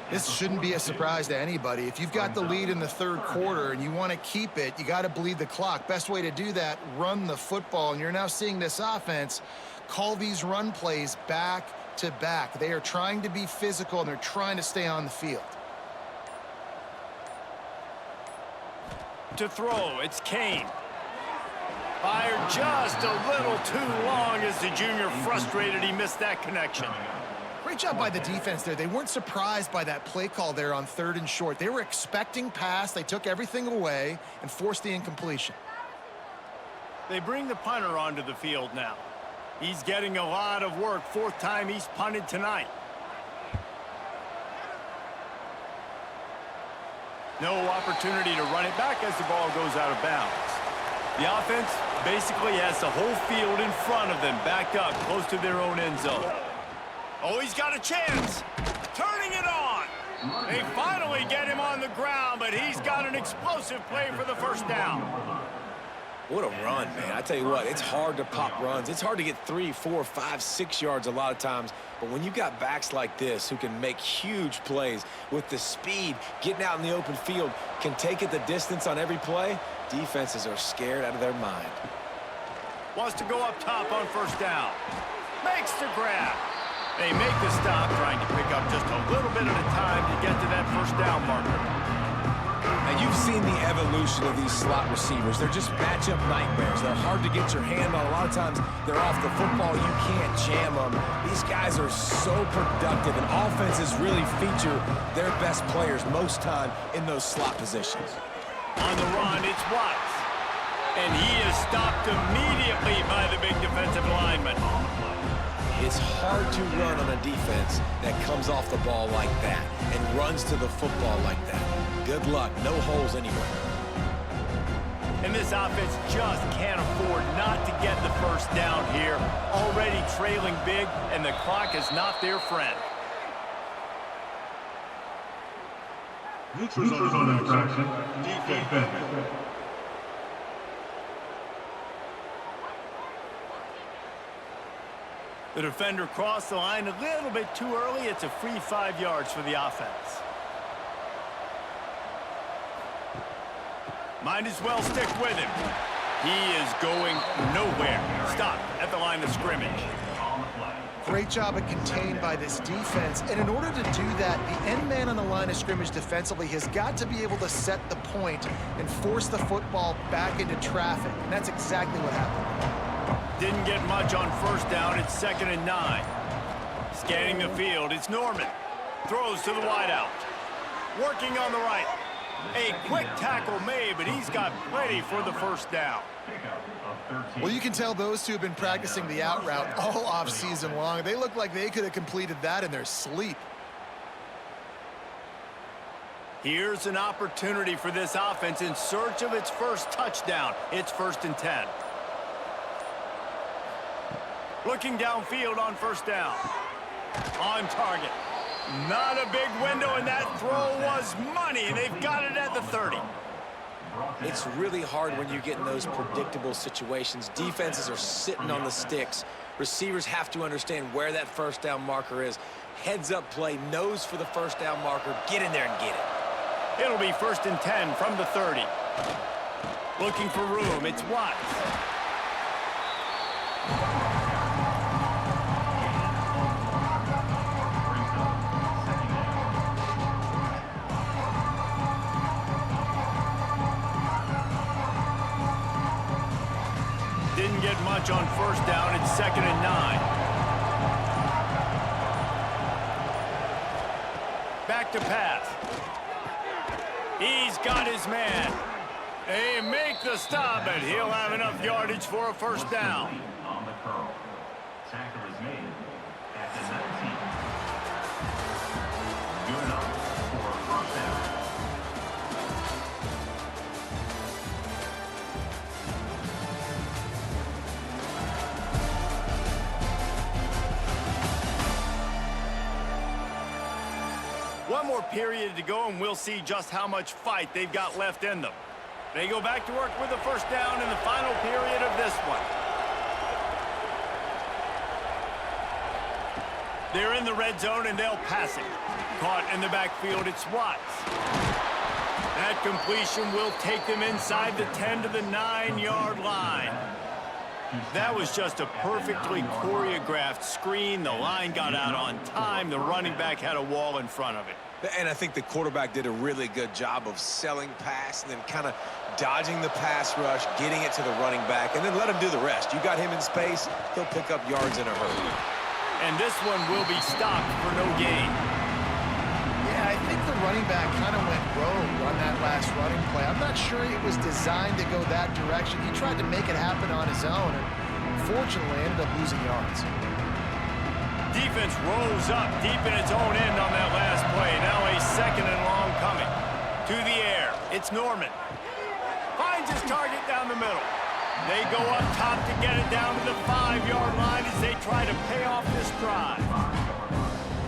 This shouldn't be a surprise to anybody. If you've got the lead in the 3rd quarter and you want to keep it, you got to bleed the clock. Best way to do that, run the football. And you're now seeing this offense call these run plays back to back. They are trying to be physical, and they're trying to stay on the field. To throw, it's Kane. Fired just a little too long as the junior frustrated. He missed that connection. Great job by the defense there. They weren't surprised by that play call there on 3rd and short. They were expecting pass. They took everything away and forced the incompletion. They bring the punter onto the field now. He's getting a lot of work. 4th time he's punted tonight. No opportunity to run it back as the ball goes out of bounds. The offense basically has the whole field in front of them, backed up close to their own end zone. Oh, he's got a chance. Turning it on. They finally get him on the ground, but he's got an explosive play for the first down. What a run, man. I tell you what, it's hard to pop runs. It's hard to get 3, 4, 5, 6 yards a lot of times. But when you've got backs like this who can make huge plays with the speed, getting out in the open field, can take it the distance on every play, defenses are scared out of their mind. Wants to go up top on first down. Makes the grab. They make the stop, trying to pick up just a little bit at a time to get to that first down marker. Now, you've seen the evolution of these slot receivers. They're just matchup nightmares. They're hard to get your hand on. A lot of times, they're off the football. You can't jam them. These guys are so productive, and offenses really feature their best players most time in those slot positions. On the run, it's Watts. And he is stopped immediately by the big defensive lineman. It's hard to run on a defense that comes off the ball like that and runs to the football like that. Good luck. No holes anywhere. And this offense just can't afford not to get the first down here. Already trailing big, and the clock is not their friend. Neutral zone infraction. Defense. The defender crossed the line a little bit too early. It's a free 5 yards for the offense. Might as well stick with him. He is going nowhere. Stop at the line of scrimmage. Great job of contained by this defense. And in order to do that, the end man on the line of scrimmage defensively has got to be able to set the point and force the football back into traffic. And that's exactly what happened. Didn't get much on first down. It's 2nd and 9. Scanning the field, it's Norman. Throws to the wideout. Working on the right. A quick tackle made, but he's got plenty for the first down. Well, you can tell those two have been practicing the out route all off season long. They look like they could have completed that in their sleep. Here's an opportunity for this offense in search of its first touchdown. It's 1st and 10. Looking downfield on first down. On target. Not a big window, and that throw was money. They've got it at the 30. It's really hard when you get in those predictable situations. Defenses are sitting on the sticks. Receivers have to understand where that first down marker is. Heads up play, nose for the first down marker. Get in there and get it. It'll be 1st and 10 from the 30. Looking for room, it's Watts. Didn't get much on first down. It's 2nd and 9. Back to pass. He's got his man. They make the stop, and he'll have enough yardage for a first down. On the curl. Tackle is made at the 19. Good enough for a first down. One more period to go, and we'll see just how much fight they've got left in them. They go back to work with the first down in the final period of this one. They're in the red zone, and they'll pass it. Caught in the backfield, it's Watts. That completion will take them inside the 10 to the 9-yard line. That was just a perfectly choreographed screen. The line got out on time. The running back had a wall in front of it. And I think the quarterback did a really good job of selling pass and then kind of dodging the pass rush, getting it to the running back, and then let him do the rest. You got him in space, he'll pick up yards in a hurry. And this one will be stopped for no gain. Yeah, I think the running back kind of went rogue on that last running play. I'm not sure it was designed to go that direction. He tried to make it happen on his own, and unfortunately ended up losing yards. Defense rose up deep in its own end on that last play. Now a 2nd and long coming. To the air, it's Norman. Finds his target down the middle. They go up top to get it down to the 5-yard line as they try to pay off this drive.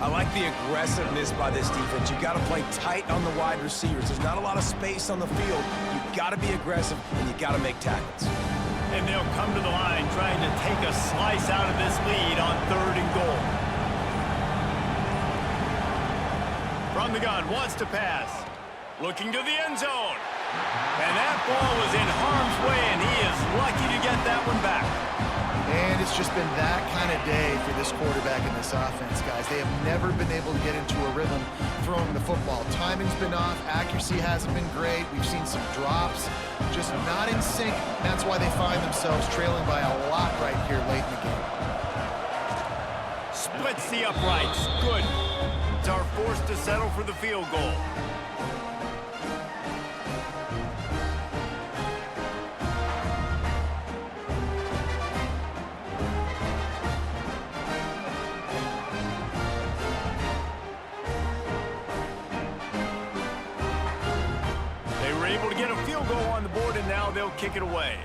I like the aggressiveness by this defense. You've got to play tight on the wide receivers. There's not a lot of space on the field. You've got to be aggressive, and you've got to make tackles. And they'll come to the line trying to take a slice out of this lead on 3rd and goal. From the gun, wants to pass. Looking to the end zone. And that ball was in harm's way, and he is lucky to get that one back. And it's just been that kind of day for this quarterback and this offense, guys. They have never been able to get into a rhythm throwing the football. Timing's been off. Accuracy hasn't been great. We've seen some drops. Just not in sync. That's why they find themselves trailing by a lot right here late in the game. Splits the uprights. Good. Are forced to settle for the field goal. They were able to get a field goal on the board, and now they'll kick it away.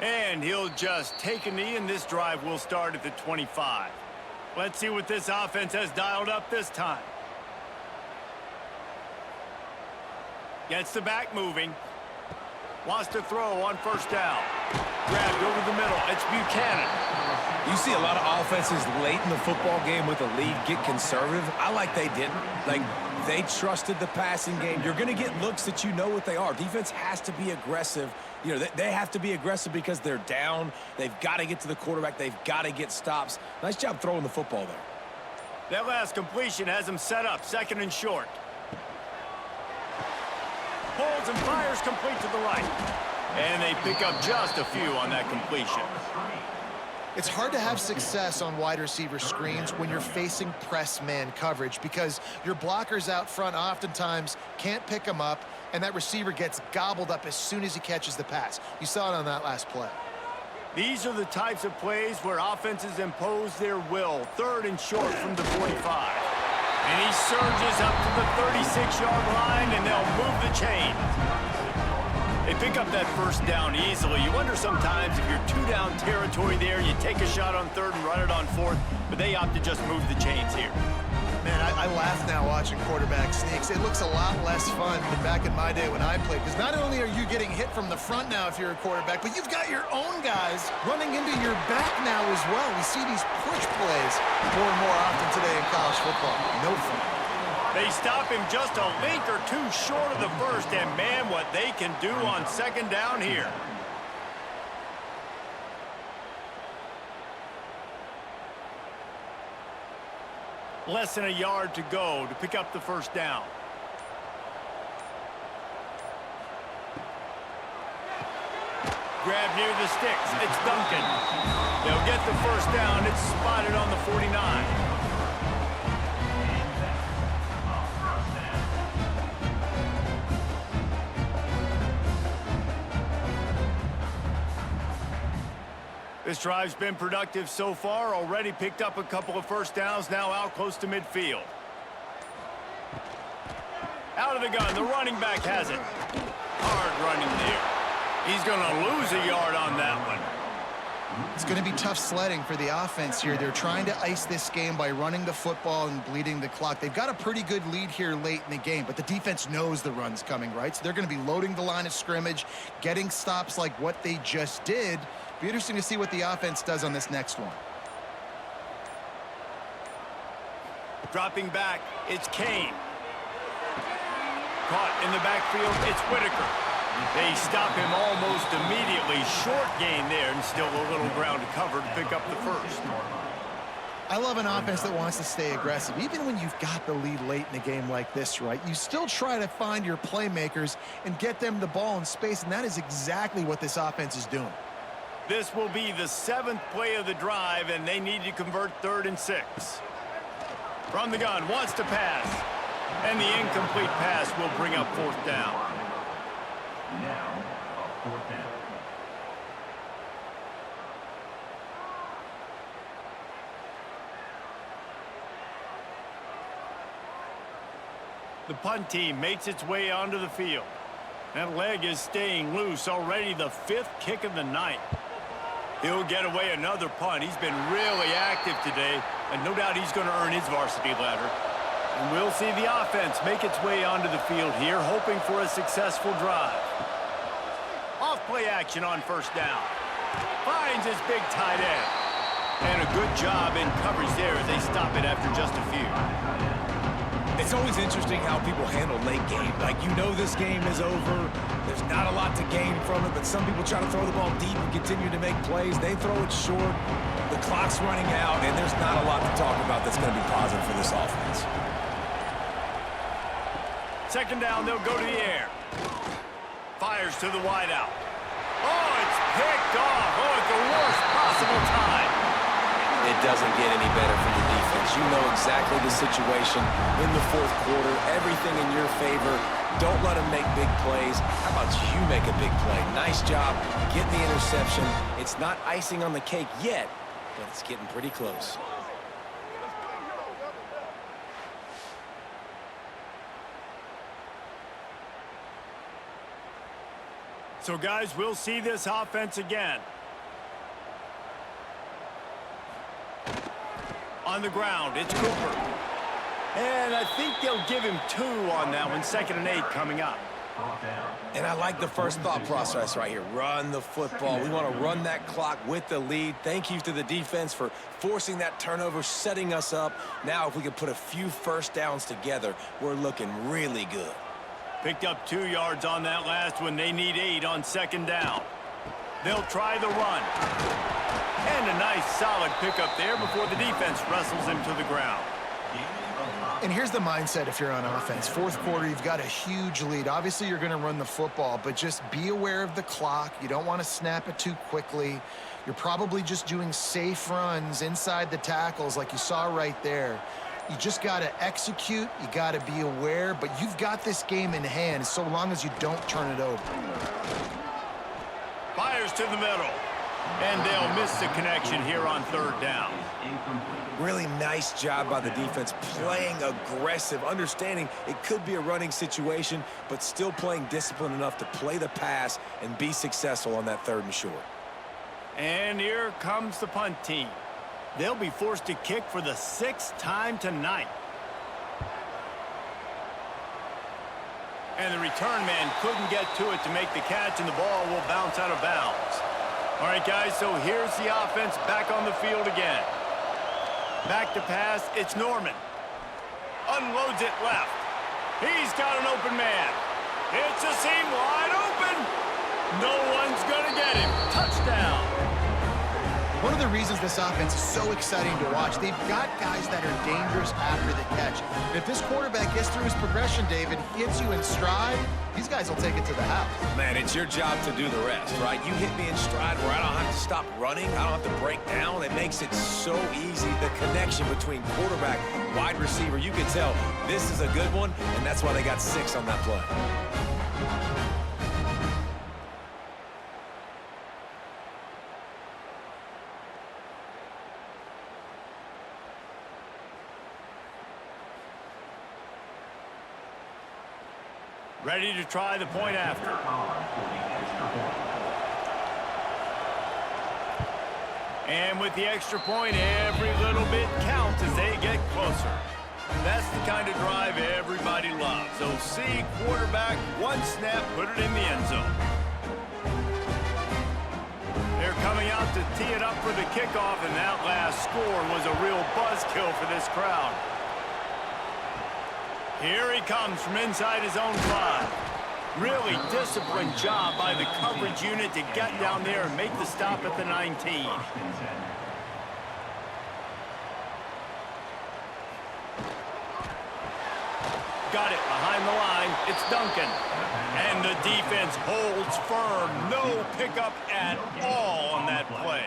And he'll just take a knee, and this drive will start at the 25. Let's see what this offense has dialed up this time. Gets the back moving. Wants to throw on first down. Grabbed over the middle. It's Buchanan. You see a lot of offenses late in the football game with a lead get conservative. I like they didn't. Like, They trusted the passing game. You're going to get looks that you know what they are. Defense has to be aggressive. You know, they have to be aggressive because they're down. They've got to get to the quarterback. They've got to get stops. Nice job throwing the football there. That last completion has them set up, 2nd and short. Pulls and fires complete to the right. And they pick up just a few on that completion. It's hard to have success on wide receiver screens when you're facing press man coverage because your blockers out front oftentimes can't pick them up, and that receiver gets gobbled up as soon as he catches the pass. You saw it on that last play. These are the types of plays where offenses impose their will. 3rd and short from the 45. And he surges up to the 36-yard line, and they'll move the chain. They pick up that 1st down easily. You wonder sometimes if you're 2-down territory there, you take a shot on 3rd and run it on 4th, but they opt to just move the chains here. Man, I laugh now watching quarterback sneaks. It looks a lot less fun than back in my day when I played, because not only are you getting hit from the front now if you're a quarterback, but you've got your own guys running into your back now as well. We see these push plays more and more often today in college football. No fun. They stop him just a link or 2 short of the 1st, and man, what they can do on 2nd down here. Less than a yard to go to pick up the 1st down. Grab near the sticks. It's Duncan. They'll get the 1st down. It's spotted on the 49. This drive's been productive so far. Already picked up a couple of 1st downs, now out close to midfield. Out of the gun, the running back has it. Hard running there. He's going to lose a yard on that one. It's going to be tough sledding for the offense here. They're trying to ice this game by running the football and bleeding the clock. They've got a pretty good lead here late in the game, but the defense knows the run's coming, right? So they're going to be loading the line of scrimmage, getting stops like what they just did. Be interesting to see what the offense does on this next one. Dropping back, it's Kane. Caught in the backfield, it's Whitaker. They stop him almost immediately. Short gain there, and still a little ground to cover to pick up the 1st. I love an offense that wants to stay aggressive. Even when you've got the lead late in a game like this, right, you still try to find your playmakers and get them the ball in space, and that is exactly what this offense is doing. This will be the 7th play of the drive, and they need to convert 3rd and 6. From the gun, wants to pass. And the incomplete pass will bring up 4th down. Now, a 4th down. The punt team makes its way onto the field. That leg is staying loose. Already the 5th kick of the night. He'll get away another punt. He's been really active today, and no doubt he's going to earn his varsity ladder. And we'll see the offense make its way onto the field here, hoping for a successful drive. Off play action on 1st down. Finds his big tight end. And a good job in coverage there as they stop it after just a few. It's always interesting how people handle late game. Like, you know this game is over. There's not a lot to gain from it, but some people try to throw the ball deep and continue to make plays. They throw it short. The clock's running out, and there's not a lot to talk about that's going to be positive for this offense. 2nd down, they'll go to the air. Fires to the wideout. Oh, it's picked off. Oh, at the worst possible time. It doesn't get any better for the defense. You know exactly the situation in the 4th quarter. Everything in your favor. Don't let them make big plays. How about you make a big play? Nice job getting the interception. It's not icing on the cake yet, but it's getting pretty close. So, guys, we'll see this offense again. On the ground, it's Cooper. And I think they'll give him 2 on that one. 2nd and 8 coming up. And I like the first thought process right here. Run the football. We want to run that clock with the lead. Thank you to the defense for forcing that turnover, setting us up. Now if we can put a few first downs together, we're looking really good. Picked up 2 yards on that last one. They need 8 on second down. They'll try the run. And a nice solid pickup there before the defense wrestles him to the ground. And here's the mindset if you're on offense. Fourth quarter, you've got a huge lead. Obviously, you're going to run the football, but just be aware of the clock. You don't want to snap it too quickly. You're probably just doing safe runs inside the tackles like you saw right there. You just got to execute. You got to be aware, but you've got this game in hand so long as you don't turn it over. Fires to the middle. And they'll miss the connection here on third down. Really nice job by the defense, playing aggressive, understanding it could be a running situation, but still playing disciplined enough to play the pass and be successful on that 3rd and short. And here comes the punt team. They'll be forced to kick for the 6th time tonight. And the return man couldn't get to it to make the catch, and the ball will bounce out of bounds. All right, guys, so here's the offense back on the field again. Back to pass, it's Norman. Unloads it left. He's got an open man. It's a seam wide open. No one's gonna get him. Touchdown. One of the reasons this offense is so exciting to watch, they've got guys that are dangerous after the catch. And if this quarterback gets through his progression, David, hits you in stride, these guys will take it to the house. Man, it's your job to do the rest, right? You hit me in stride where I don't have to stop running. I don't have to break down. It makes it so easy. The connection between quarterback, wide receiver, you can tell this is a good one, and that's why they got 6 on that play. Ready to try the point after. And with the extra point, every little bit counts as they get closer. That's the kind of drive everybody loves. So see quarterback, one snap, put it in the end zone. They're coming out to tee it up for the kickoff, and that last score was a real buzzkill for this crowd. Here he comes from inside his own 5. Really disciplined job by the coverage unit to get down there and make the stop at the 19. Got it behind the line. It's Duncan. And the defense holds firm. No pickup at all on that play.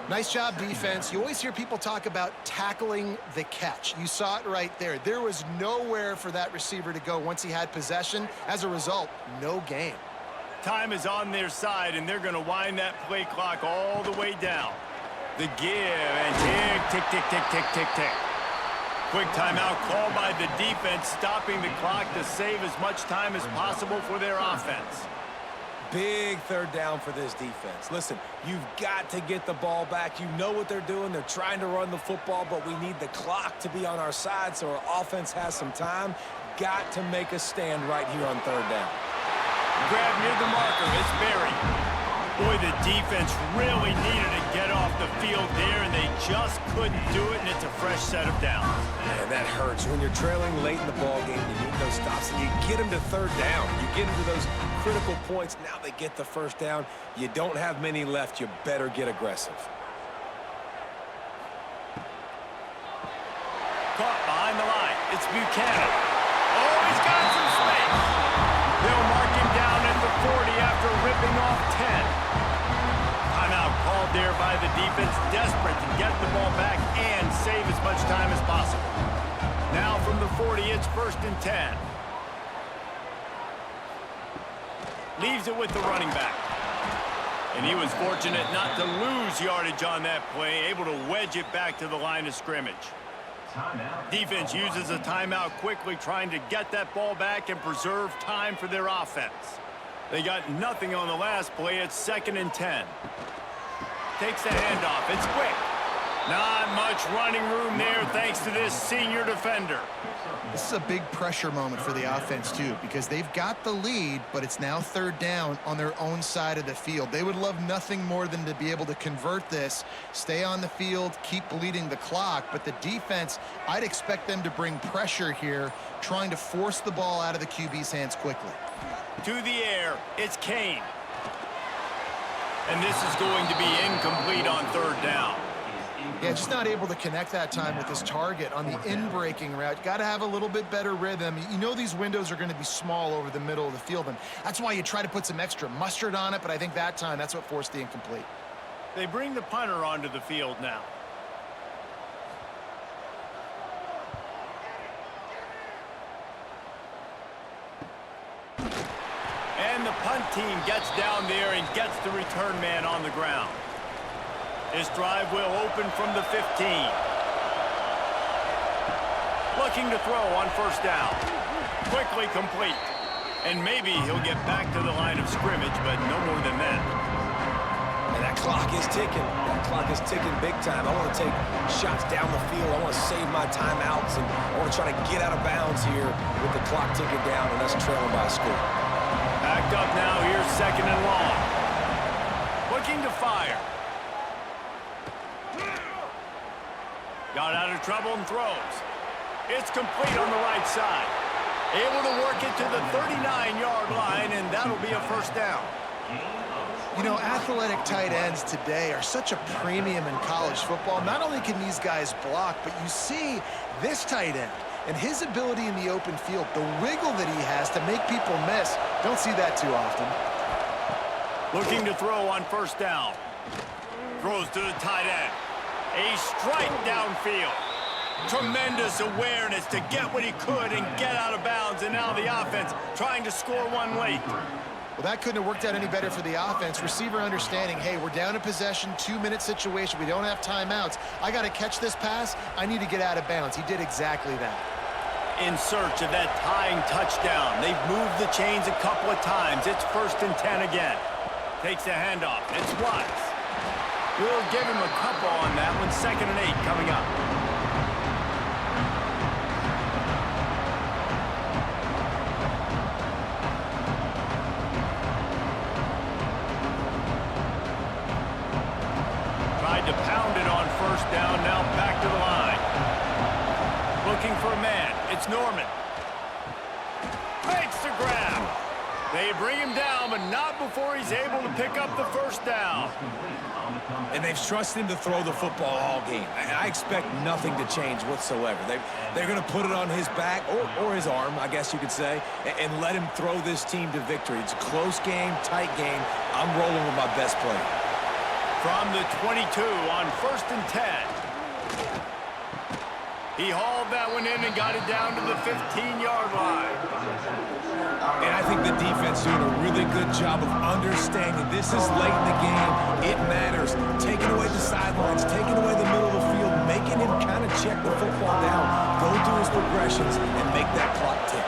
Nice job, defense. You always hear people talk about tackling the catch. You saw it right there. There was nowhere for that receiver to go once he had possession. As a result, no gain. Time is on their side, and they're going to wind that play clock all the way down. The give, and tick, tick, tick, tick, tick, tick, tick. Quick timeout called by the defense, stopping the clock to save as much time as possible for their offense. Big 3rd down for this defense. Listen, you've got to get the ball back. You know what they're doing. They're trying to run the football, but we need the clock to be on our side so our offense has some time. Got to make a stand right here on 3rd down. Grab near the marker. It's Barry. Boy, the defense really needed to get off the field there, and they just couldn't do it, and it's a fresh set of downs. Man, that hurts. When you're trailing late in the ball game, you need those stops, and you get them to 3rd down. You get them to those critical points. Now they get the 1st down. You don't have many left. You better get aggressive. Caught behind the line. It's Buchanan. Oh, he's got some space. They'll mark him down at the 40 after ripping off 10. Timeout called there by the defense, desperate to get the ball back and save as much time as possible. Now from the 40, it's 1st and 10. Leaves it with the running back. And he was fortunate not to lose yardage on that play, able to wedge it back to the line of scrimmage. Defense uses a timeout quickly, trying to get that ball back and preserve time for their offense. They got nothing on the last play. It's 2nd and 10. Takes the handoff. It's quick. Not much running room there thanks to this senior defender. This is a big pressure moment for the offense, too, because they've got the lead, but it's now third down on their own side of the field. They would love nothing more than to be able to convert this, stay on the field, keep bleeding the clock. But the defense, I'd expect them to bring pressure here, trying to force the ball out of the QB's hands quickly. To the air, it's Kane. And this is going to be incomplete on third down. Yeah, just not able to connect that time with his target on the in-breaking route. Got to have a little bit better rhythm. You know these windows are going to be small over the middle of the field, and that's why you try to put some extra mustard on it, but I think that time that's what forced the incomplete. They bring the punter onto the field now. And the punt team gets down there and gets the return man on the ground. This drive will open from the 15. Looking to throw on first down. Quickly complete. And maybe he'll get back to the line of scrimmage, but no more than that. And that clock is ticking. That clock is ticking big time. I want to take shots down the field. I want to save my timeouts, and I want to try to get out of bounds here with the clock ticking down and us trailing by a score. Backed up now. Here's second and long. Looking to fire. Got out of trouble and throws. It's complete on the right side. Able to work it to the 39-yard line, and that'll be a first down. You know, athletic tight ends today are such a premium in college football. Not only can these guys block, but you see this tight end and his ability in the open field, the wiggle that he has to make people miss. Don't see that too often. Looking to throw on first down. Throws to the tight end. A strike downfield. Tremendous awareness to get what he could and get out of bounds, and now the offense trying to score one late. Well, that couldn't have worked out any better for the offense. Receiver understanding, hey, we're down in possession, 2-minute situation. We don't have timeouts. I got to catch this pass. I need to get out of bounds. He did exactly that. In search of that tying touchdown. They've moved the chains a couple of times. It's 1st and 10 again. Takes the handoff. It's Watts. We'll give him a couple on that one. 2nd and 8 coming up. Tried to pound it on first down. Now back to the line. Looking for a man. It's Norman. Makes the grab. They bring him down, but not before he's able to pick up the first down. And they've trusted him to throw the football all game. I expect nothing to change whatsoever. They're going to put it on his back, or his arm, I guess you could say, and let him throw this team to victory. It's a close game, tight game. I'm rolling with my best player. From the 22 on 1st and 10. He hauled that one in and got it down to the 15-yard line. And I think the defense doing a really good job of understanding this is late in the game. It matters. Taking away the sidelines, taking away the middle of the field, making him kind of check the football down, go through his progressions, and make that clock tick.